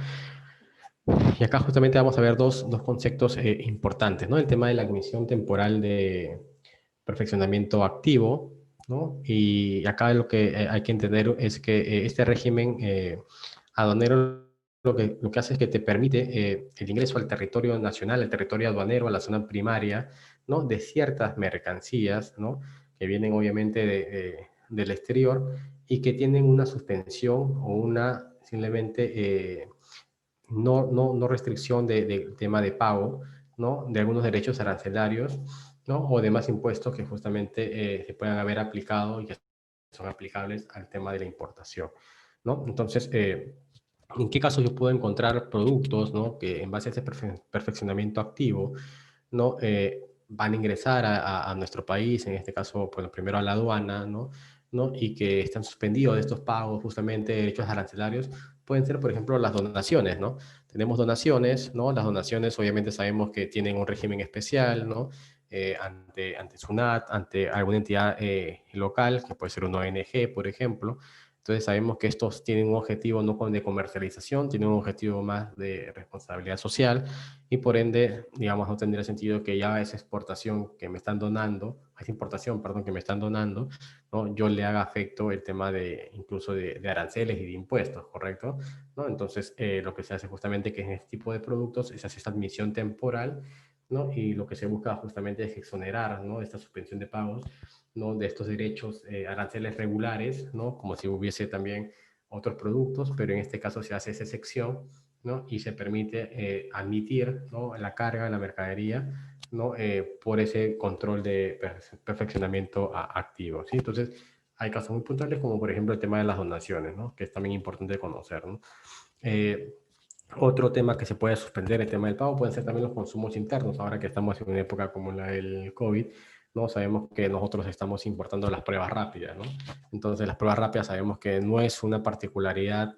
Y acá justamente vamos a ver dos conceptos importantes, ¿no? El tema de la admisión temporal de perfeccionamiento activo, ¿no? Y acá lo que hay que entender es que este régimen aduanero lo que hace es que te permite el ingreso al territorio nacional, al territorio aduanero, a la zona primaria, ¿no? De ciertas mercancías, ¿no? Que vienen obviamente del exterior y que tienen una suspensión o una simplemente no restricción de tema de pago, ¿no? De algunos derechos arancelarios, ¿no? O demás impuestos que justamente se puedan haber aplicado y que son aplicables al tema de la importación, ¿no? Entonces, ¿en qué caso yo puedo encontrar productos, ¿no? Que en base a ese perfeccionamiento activo, ¿no? Van a ingresar a nuestro país, en este caso, pues primero a la aduana, ¿no? ¿no? Y que están suspendidos de estos pagos, justamente derechos arancelarios, pueden ser, por ejemplo, las donaciones, ¿no? Tenemos donaciones, ¿no? Las donaciones obviamente sabemos que tienen un régimen especial, ¿no? Ante SUNAT, ante alguna entidad local, que puede ser una ONG, por ejemplo. Entonces sabemos que estos tienen un objetivo no de comercialización, tienen un objetivo más de responsabilidad social y por ende, digamos, no tendría sentido que ya esa exportación que me están donando, esa importación, perdón, que me están donando, ¿no? Yo le haga afecto el tema de incluso de aranceles y de impuestos, ¿correcto? ¿No? Entonces, lo que se hace justamente que en este tipo de productos se hace esta admisión temporal, ¿no? Y lo que se busca justamente es exonerar, ¿no? Esta suspensión de pagos, ¿no? De estos derechos aranceles regulares, ¿no? Como si hubiese también otros productos, pero en este caso se hace esa excepción, ¿no? Y se permite admitir, ¿no? La carga, la mercadería, ¿no? Por ese control de perfeccionamiento activo, ¿sí? Entonces, hay casos muy puntuales como por ejemplo el tema de las donaciones, ¿no? Que es también importante conocer, ¿no? Eh, Otro tema que se puede suspender, el tema del pago, pueden ser también los consumos internos. Ahora que estamos en una época como la del COVID, ¿no? Sabemos que nosotros estamos importando las pruebas rápidas, ¿no? Entonces, las pruebas rápidas sabemos que no es una particularidad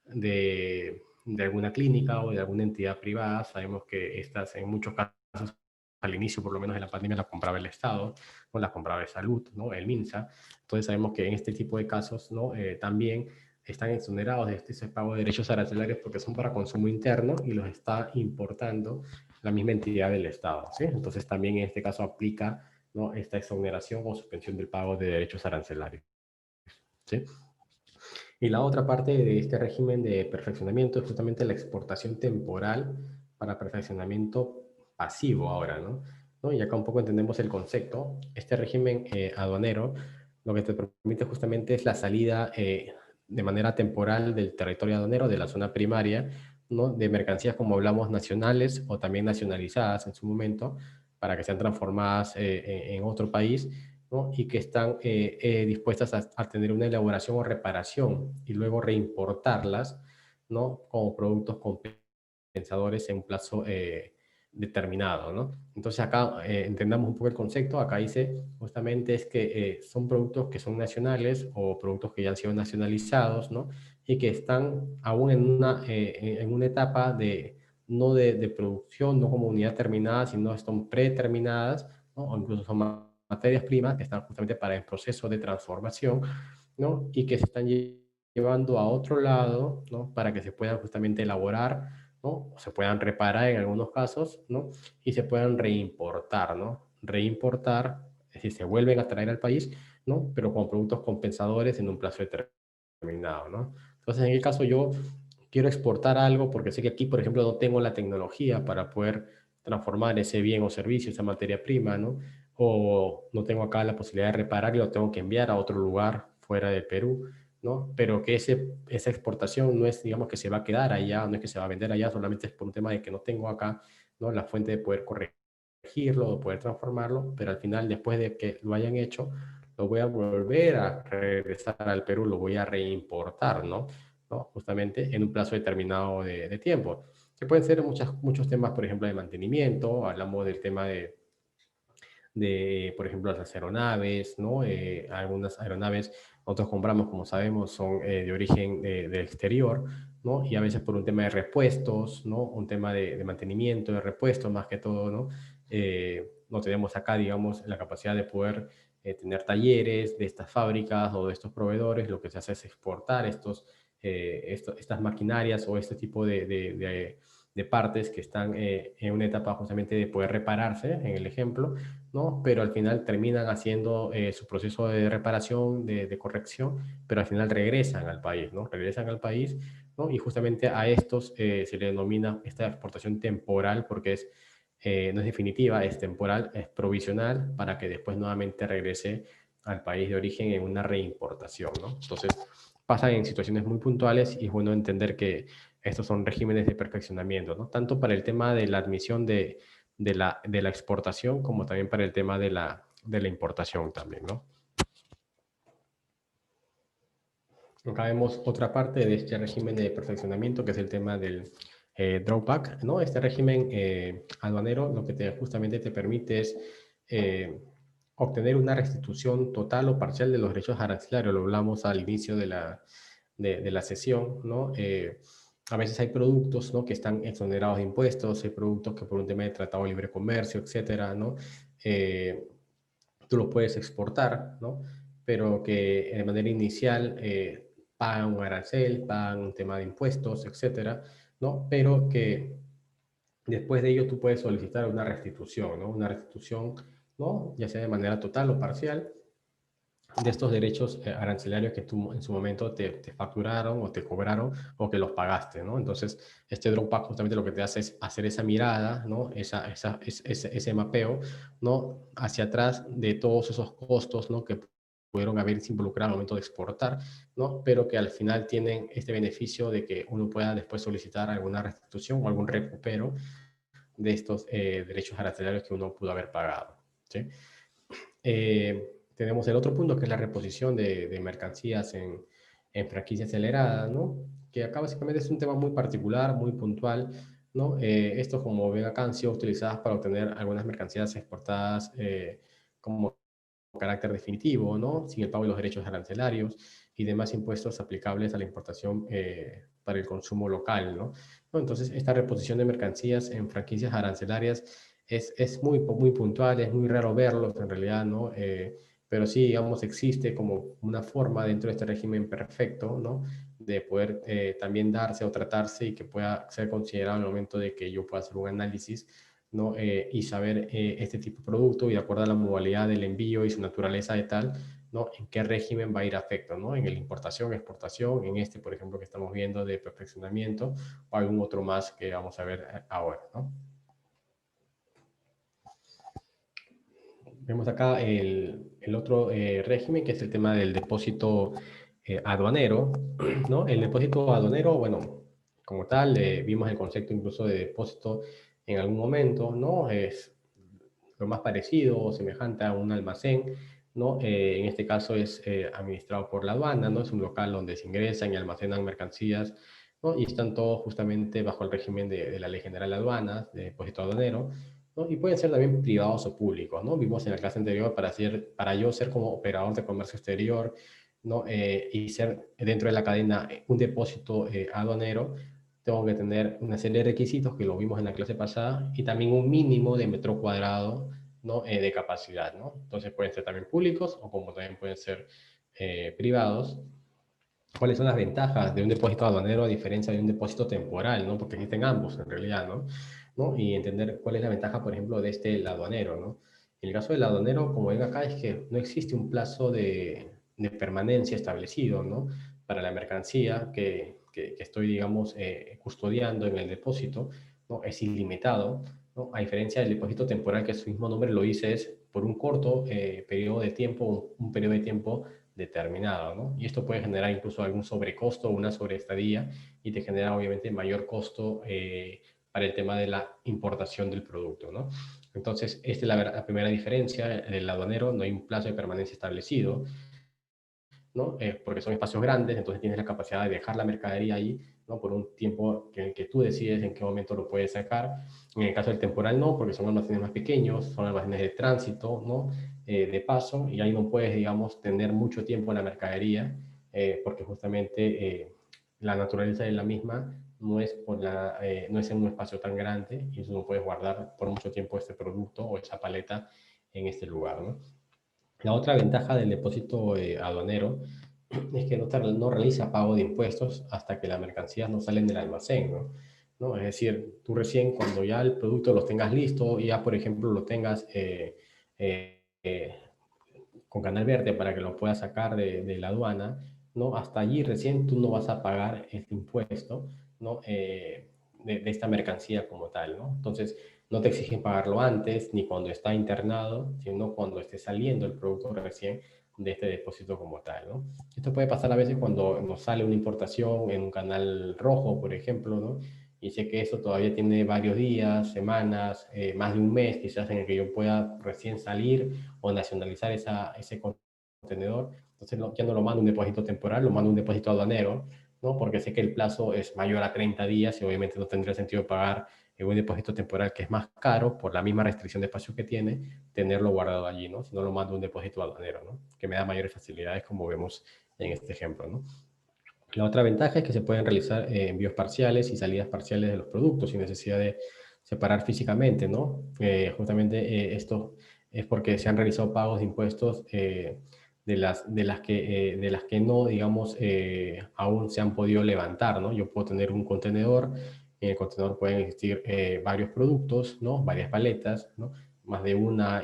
de alguna clínica o de alguna entidad privada. Sabemos que estas, en muchos casos, al inicio, por lo menos de la pandemia, la compraba el Estado, o la compraba el Salud, ¿no? El MINSA. Entonces, sabemos que en este tipo de casos, ¿no? También están exonerados de este pago de derechos arancelarios porque son para consumo interno y los está importando la misma entidad del Estado, ¿sí? Entonces también en este caso aplica, ¿no? Esta exoneración o suspensión del pago de derechos arancelarios, ¿sí? Y la otra parte de este régimen de perfeccionamiento es justamente la exportación temporal para perfeccionamiento pasivo ahora, ¿no? ¿No? Y acá un poco entendemos el concepto. Este régimen aduanero lo que te permite justamente es la salida de manera temporal del territorio aduanero, de la zona primaria, ¿no? De mercancías, como hablamos, nacionales o también nacionalizadas en su momento, para que sean transformadas en otro país, ¿no? Y que están dispuestas a tener una elaboración o reparación y luego reimportarlas, ¿no? Como productos compensadores en un plazo determinado, ¿no? Entonces acá entendamos un poco el concepto. Acá dice justamente es que son productos que son nacionales o productos que ya han sido nacionalizados, ¿no? Y que están aún en una etapa de no de producción, no como unidad terminada, sino están predeterminadas, ¿no? O incluso son materias primas que están justamente para el proceso de transformación, ¿no? Y que se están llevando a otro lado, ¿no? Para que se puedan justamente elaborar, ¿no? O se puedan reparar en algunos casos, ¿no? Y se puedan reimportar, ¿no? Reimportar, es decir, se vuelven a traer al país, ¿no? Pero con productos compensadores en un plazo determinado, ¿no? Entonces, en el caso yo quiero exportar algo porque sé que aquí, por ejemplo, no tengo la tecnología para poder transformar ese bien o servicio, esa materia prima, ¿no? O no tengo acá la posibilidad de reparar y lo tengo que enviar a otro lugar fuera de Perú, ¿no? Pero que esa exportación no es, digamos, que se va a quedar allá, no es que se va a vender allá, solamente es por un tema de que no tengo acá, ¿no? La fuente de poder corregirlo, de poder transformarlo, pero al final, después de que lo hayan hecho, lo voy a volver a regresar al Perú, lo voy a reimportar, ¿no? ¿No? Justamente en un plazo determinado de tiempo. Que pueden ser muchos temas, por ejemplo, de mantenimiento, hablamos del tema por ejemplo, las aeronaves, ¿no? Algunas aeronaves nosotros compramos, como sabemos, son de origen del exterior, ¿no? Y a veces por un tema de repuestos, ¿no? Un tema de mantenimiento, de repuestos más que todo, ¿no? No tenemos acá, digamos, la capacidad de poder tener talleres de estas fábricas o de estos proveedores. Lo que se hace es exportar estas maquinarias o este tipo de partes que están en una etapa justamente de poder repararse, en el ejemplo, ¿no? Pero al final terminan haciendo su proceso de reparación, de corrección, pero al final regresan al país, ¿no? Regresan al país, ¿no? Y justamente a estos se le denomina esta exportación temporal porque no es definitiva, es temporal, es provisional para que después nuevamente regrese al país de origen en una reimportación, ¿no? Entonces, pasan en situaciones muy puntuales y es bueno entender que estos son regímenes de perfeccionamiento, ¿no? Tanto para el tema de la admisión de la exportación como también para el tema de la importación también, ¿no? Acá vemos otra parte de este régimen de perfeccionamiento que es el tema del drawback, ¿no? Este régimen aduanero lo que justamente te permite es obtener una restitución total o parcial de los derechos arancelarios. Lo hablamos al inicio de la sesión, ¿no? A veces hay productos, ¿no?, que están exonerados de impuestos, hay productos que por un tema de tratado de libre comercio, etcétera, ¿no? Eh, Tú los puedes exportar, ¿no? Pero que de manera inicial pagan un arancel, pagan un tema de impuestos, etcétera, ¿no? Pero que después de ello tú puedes solicitar una restitución, ¿no? Una restitución, ¿no?, ya sea de manera total o parcial, de estos derechos arancelarios que tú en su momento te facturaron o te cobraron o que los pagaste, ¿no? Entonces, este drawback justamente lo que te hace es hacer esa mirada, ¿no? Ese mapeo, ¿no?, hacia atrás de todos esos costos, ¿no?, que pudieron haberse involucrado al momento de exportar, ¿no? Pero que al final tienen este beneficio de que uno pueda después solicitar alguna restitución o algún recupero de estos derechos arancelarios que uno pudo haber pagado, ¿sí? Tenemos el otro punto que es la reposición de mercancías en franquicia acelerada, ¿no? Que acá básicamente es un tema muy particular, muy puntual, ¿no? Estos, como ven acá, han sido utilizadas para obtener algunas mercancías exportadas como carácter definitivo, ¿no?, sin el pago de los derechos arancelarios y demás impuestos aplicables a la importación para el consumo local, ¿no? ¿No? Entonces, esta reposición de mercancías en franquicias arancelarias es muy puntual, es muy raro verlos en realidad, ¿no? Pero sí, digamos, existe como una forma dentro de este régimen perfecto, ¿no?, de poder también darse o tratarse y que pueda ser considerado en el momento de que yo pueda hacer un análisis, ¿no? Y saber este tipo de producto y de acuerdo a la modalidad del envío y su naturaleza de tal, ¿no?, en qué régimen va a ir afecto, ¿no? En el importación, exportación, en este, por ejemplo, que estamos viendo de perfeccionamiento o algún otro más que vamos a ver ahora, ¿no? Vemos acá el otro régimen, que es el tema del depósito aduanero, ¿no? El depósito aduanero, bueno, como tal, vimos el concepto incluso de depósito en algún momento, ¿no? Es lo más parecido o semejante a un almacén, ¿no? En este caso es administrado por la aduana, ¿no? Es un local donde se ingresan y almacenan mercancías, ¿no? Y están todos justamente bajo el régimen de la Ley General de Aduanas, de depósito aduanero, ¿no? Y pueden ser también privados o públicos, ¿no? Vimos en la clase anterior para yo ser como operador de comercio exterior, ¿no? Y ser dentro de la cadena un depósito aduanero, tengo que tener una serie de requisitos que lo vimos en la clase pasada y también un mínimo de metro cuadrado, ¿no? De capacidad, ¿no? Entonces pueden ser también públicos o como también pueden ser privados. ¿Cuáles son las ventajas de un depósito aduanero a diferencia de un depósito temporal, ¿no? Porque existen ambos en realidad, ¿no? ¿No? Y entender cuál es la ventaja, por ejemplo, de este el aduanero, ¿no? En el caso del aduanero, como ven acá, es que no existe un plazo de permanencia establecido, ¿no?, para la mercancía que estoy, digamos, custodiando en el depósito, ¿no? Es ilimitado, ¿no? A diferencia del depósito temporal, que su mismo nombre lo dice, es por un corto periodo de tiempo, un periodo de tiempo determinado, ¿no? Y esto puede generar incluso algún sobrecosto o una sobreestadía y te genera obviamente mayor costo para el tema de la importación del producto, ¿no? Entonces, esta es la primera diferencia del aduanero, no hay un plazo de permanencia establecido, ¿no? Porque son espacios grandes, entonces tienes la capacidad de dejar la mercadería ahí, ¿no?, por un tiempo que tú decides en qué momento lo puedes sacar. En el caso del temporal no, porque son almacenes más pequeños, son almacenes de tránsito, ¿no?, de paso, y ahí no puedes, digamos, tener mucho tiempo en la mercadería, porque justamente la naturaleza de la misma no es, no es en un espacio tan grande y eso no puedes guardar por mucho tiempo este producto o esa paleta en este lugar, ¿no? La otra ventaja del depósito aduanero es que no realiza pago de impuestos hasta que las mercancías no salen del almacén, ¿no? ¿No? Es decir, tú recién cuando ya el producto lo tengas listo y ya, por ejemplo, lo tengas eh, eh, con canal verde para que lo puedas sacar de la aduana, ¿no? Hasta allí recién tú no vas a pagar este impuesto, ¿no? De esta mercancía como tal, ¿no? Entonces, no te exigen pagarlo antes ni cuando está internado, sino cuando esté saliendo el producto recién de este depósito como tal, ¿no? Esto puede pasar a veces cuando nos sale una importación en un canal rojo, por ejemplo, ¿no? Y sé que eso todavía tiene varios días, semanas, más de un mes quizás en el que yo pueda recién salir o nacionalizar ese contenedor. Entonces ya no lo mando un depósito temporal, lo mando un depósito aduanero, ¿no? Porque sé que el plazo es mayor a 30 días y obviamente no tendría sentido pagar en un depósito temporal que es más caro por la misma restricción de espacio que tiene, tenerlo guardado allí, ¿no? Si no lo mando a un depósito aduanero, ¿no? Que me da mayores facilidades como vemos en este ejemplo, ¿no? La otra ventaja es que se pueden realizar envíos parciales y salidas parciales de los productos sin necesidad de separar físicamente, ¿no? Justamente esto es porque se han realizado pagos de impuestos de las que no, digamos, aún se han podido levantar, ¿no? Yo puedo tener un contenedor, en el contenedor pueden existir varios productos, ¿no? Varias paletas, ¿no? Más de una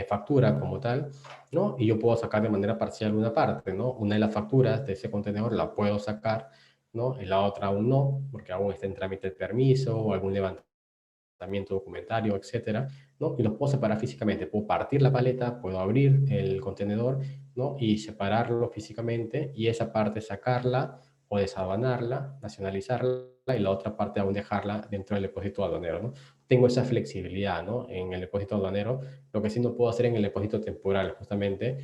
factura como tal, ¿no? Y yo puedo sacar de manera parcial una parte, ¿no? Una de las facturas de ese contenedor la puedo sacar, ¿no? Y la otra aún no, porque aún está en trámite el permiso o algún levantamiento documentario, etcétera, ¿no? Y los puedo separar físicamente. Puedo partir la paleta, puedo abrir el contenedor, ¿no? Y separarlo físicamente y esa parte sacarla o desaduanarla, nacionalizarla y la otra parte aún dejarla dentro del depósito aduanero, ¿no? Tengo esa flexibilidad, ¿no? En el depósito aduanero, lo que sí no puedo hacer en el depósito temporal, justamente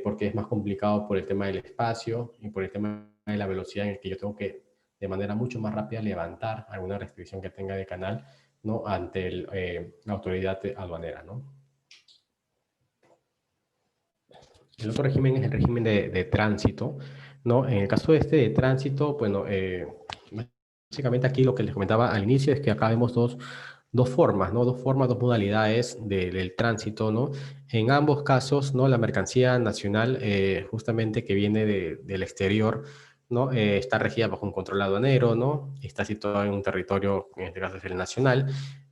porque es más complicado por el tema del espacio y por el tema de la velocidad en el que yo tengo que, de manera mucho más rápida, levantar alguna restricción que tenga de canal, ¿no? Ante la autoridad aduanera, ¿no? El otro régimen es el régimen de tránsito, ¿no? En el caso de este de tránsito, bueno, básicamente aquí lo que les comentaba al inicio es que acá vemos dos formas, ¿no? Dos formas, dos modalidades del tránsito, ¿no? En ambos casos, ¿no? La mercancía nacional, justamente que viene del exterior, ¿no? Está regida bajo un control aduanero, ¿no? Está situada en un territorio, en este caso es el nacional,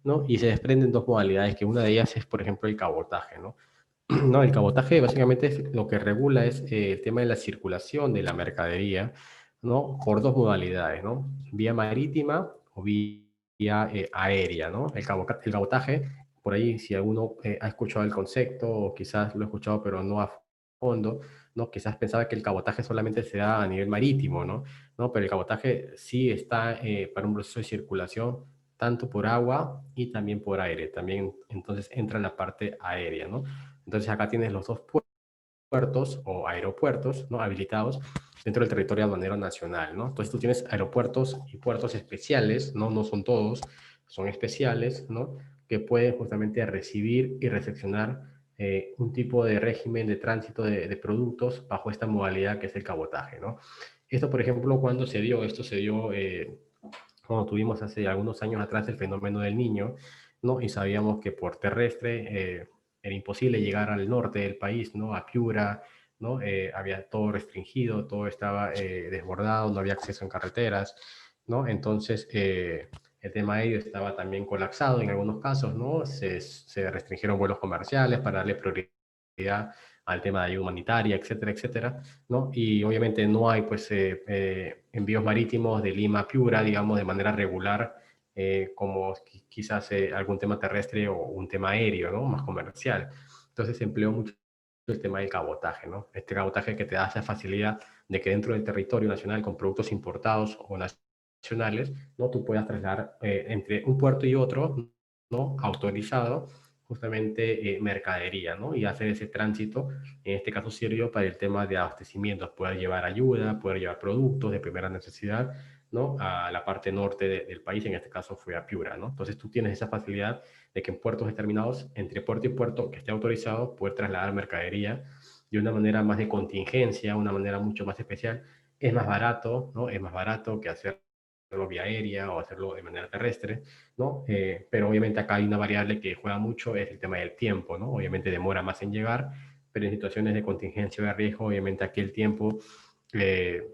¿no? Y se desprenden dos modalidades, que una de ellas es, por ejemplo, el cabotaje, ¿no? No, el cabotaje básicamente lo que regula es el tema de la circulación de la mercadería, ¿no? Por dos modalidades, ¿no? Vía marítima o vía aérea, ¿no? El cabotaje, por ahí si alguno ha escuchado el concepto o quizás lo ha escuchado pero no a fondo, ¿no? Quizás pensaba que el cabotaje solamente se da a nivel marítimo, ¿no? ¿No? Pero el cabotaje sí está para un proceso de circulación tanto por agua y también por aire. También entonces entra en la parte aérea, ¿no? Entonces acá tienes los dos puertos o aeropuertos, ¿no? Habilitados dentro del territorio aduanero nacional, ¿no? Entonces tú tienes aeropuertos y puertos especiales, ¿no? No son todos, son especiales, ¿no? Que pueden justamente recibir y recepcionar un tipo de régimen de tránsito de productos bajo esta modalidad que es el cabotaje, ¿no? Esto, por ejemplo, cuando se dio, esto se dio cuando tuvimos hace algunos años atrás el fenómeno del Niño, ¿no? Y sabíamos que por terrestre era imposible llegar al norte del país, ¿no? A Piura, ¿no? Había todo restringido, todo estaba desbordado, no había acceso en carreteras, ¿no? Entonces, el tema aéreo estaba también colapsado en algunos casos, ¿no? Se restringieron vuelos comerciales para darle prioridad al tema de ayuda humanitaria, etcétera, etcétera, ¿no? Y obviamente no hay, pues, envíos marítimos de Lima a Piura, digamos, de manera regular, como quizás algún tema terrestre o un tema aéreo, ¿no? Más comercial. Entonces se empleó mucho el tema del cabotaje, ¿no? Este cabotaje que te da esa facilidad de que dentro del territorio nacional, con productos importados o nacionales, ¿no? Tú puedas trasladar entre un puerto y otro, ¿no? Autorizado, justamente mercadería, ¿no? Y hacer ese tránsito, en este caso sirvió para el tema de abastecimientos, poder llevar ayuda, poder llevar productos de primera necesidad, ¿no? A la parte norte del país, en este caso fue a Piura, ¿no? Entonces tú tienes esa facilidad de que en puertos determinados, entre puerto y puerto que esté autorizado, poder trasladar mercadería de una manera más de contingencia, una manera mucho más especial. Es más barato, ¿no? Es más barato que hacerlo vía aérea o hacerlo de manera terrestre, ¿no? Pero obviamente acá hay una variable que juega mucho, es el tema del tiempo, ¿no? Obviamente demora más en llegar, pero en situaciones de contingencia o de riesgo, obviamente aquí el tiempo eh,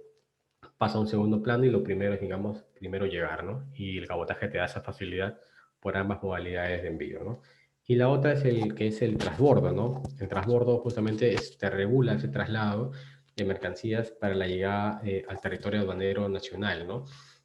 pasa a un segundo plano y lo primero es, digamos, primero llegar, ¿no? Y el cabotaje te da esa facilidad por ambas modalidades de envío, ¿no? Y la otra es el que es el transbordo, ¿no? El transbordo justamente te regula ese traslado de mercancías para la llegada al territorio aduanero nacional, ¿no?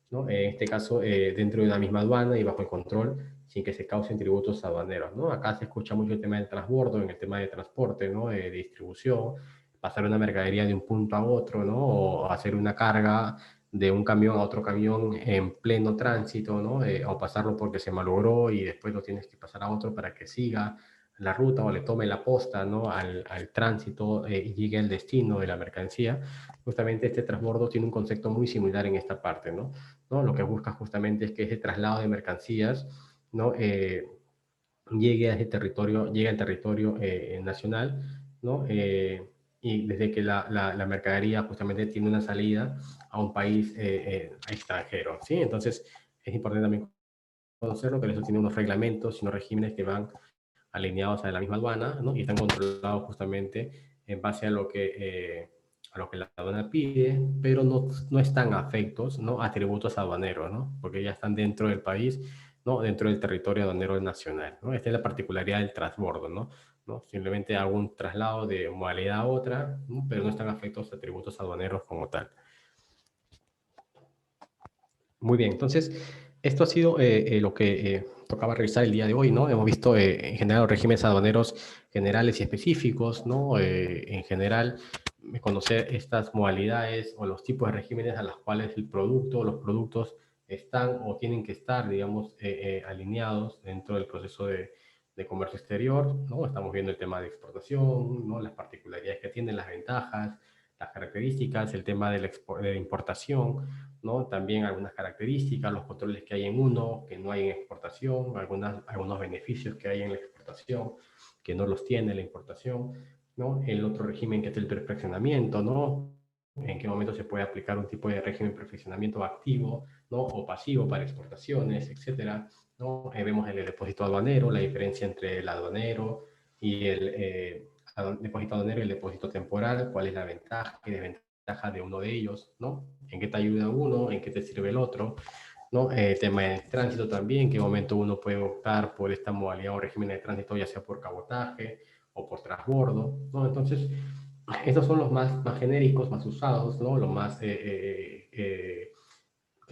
¿No? En este caso, dentro de una misma aduana y bajo el control, sin que se causen tributos aduaneros, ¿no? Acá se escucha mucho el tema del transbordo, en el tema de transporte, ¿no? De distribución, pasar una mercadería de un punto a otro, ¿no? O hacer una carga de un camión a otro camión en pleno tránsito, ¿no? O pasarlo porque se malogró y después lo tienes que pasar a otro para que siga la ruta o le tome la posta, ¿no? Al tránsito y llegue al destino de la mercancía. Justamente este transbordo tiene un concepto muy similar en esta parte, ¿no? ¿No? Lo que busca justamente es que ese traslado de mercancías ¿no? Llegue a ese territorio, llegue al territorio nacional, ¿no? Y desde que la mercadería justamente tiene una salida a un país extranjero, ¿sí? Entonces, es importante también conocerlo, pero eso tiene unos reglamentos y unos regímenes que van alineados a la misma aduana, ¿no? Y están controlados justamente en base a lo que la aduana pide, pero no están afectos, ¿no? A tributos aduaneros, ¿no? Porque ya están dentro del país, ¿no? Dentro del territorio aduanero nacional, ¿no? Esta es la particularidad del transbordo, ¿no? ¿No? Simplemente algún traslado de modalidad a otra, ¿no? Pero no están afectos a tributos aduaneros como tal. Muy bien, entonces, esto ha sido lo que tocaba revisar el día de hoy, ¿no? Hemos visto en general los regímenes aduaneros generales y específicos, ¿no? En general, conocer estas modalidades o los tipos de regímenes a los cuales el producto o los productos están o tienen que estar, digamos, alineados dentro del proceso de comercio exterior, ¿no? Estamos viendo el tema de exportación, ¿no? Las particularidades que tienen, las ventajas, las características, el tema de importación, ¿no? También algunas características, los controles que hay en uno, que no hay en exportación, algunos beneficios que hay en la exportación, que no los tiene la importación, ¿no? El otro régimen que es el perfeccionamiento, ¿no? En qué momento se puede aplicar un tipo de régimen de perfeccionamiento activo, ¿no? O pasivo para exportaciones, etcétera, ¿no? Vemos el depósito aduanero, la diferencia entre el aduanero y el depósito aduanero y el depósito temporal, cuál es la ventaja y desventaja de uno de ellos, ¿no? En qué te ayuda uno, en qué te sirve el otro, ¿no? Tema de tránsito también, en qué momento uno puede optar por esta modalidad o régimen de tránsito, ya sea por cabotaje o por transbordo, ¿no? Entonces, estos son los más genéricos, más usados, ¿no? Los más que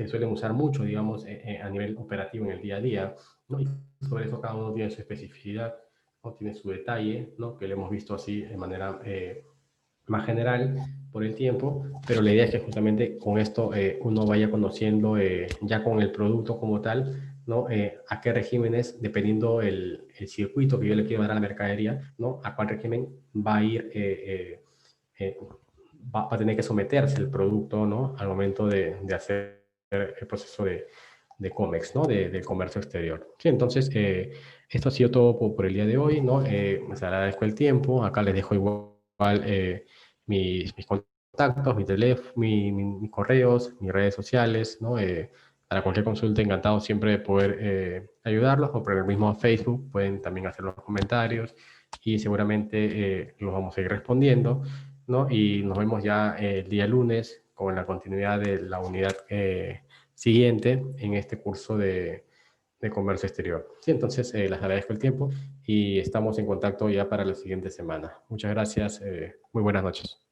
suelen usar mucho, digamos, a nivel operativo en el día a día, ¿no? Y sobre eso cada uno tiene su especificidad, ¿no? Tiene su detalle, ¿no? Que lo hemos visto así de manera más general por el tiempo, pero la idea es que justamente con esto uno vaya conociendo ya con el producto como tal, ¿no? A qué regímenes, dependiendo el circuito que yo le quiero dar a la mercadería, ¿no? A cuál régimen va a ir, va a tener que someterse el producto, ¿no? Al momento de hacer el proceso de COMEX, ¿no? Del comercio exterior. Sí, entonces, esto ha sido todo por el día de hoy, ¿no? Les agradezco el tiempo, acá les dejo igual mis contactos, mi teléfono, mis correos, mis redes sociales, ¿no? Para cualquier consulta, encantado siempre de poder ayudarlos, o por el mismo Facebook pueden también hacer los comentarios y seguramente los vamos a ir respondiendo, ¿no? Y nos vemos ya el día lunes con la continuidad de la unidad siguiente en este curso de comercio exterior. Sí, entonces les agradezco el tiempo y estamos en contacto ya para la siguiente semana. Muchas gracias, muy buenas noches.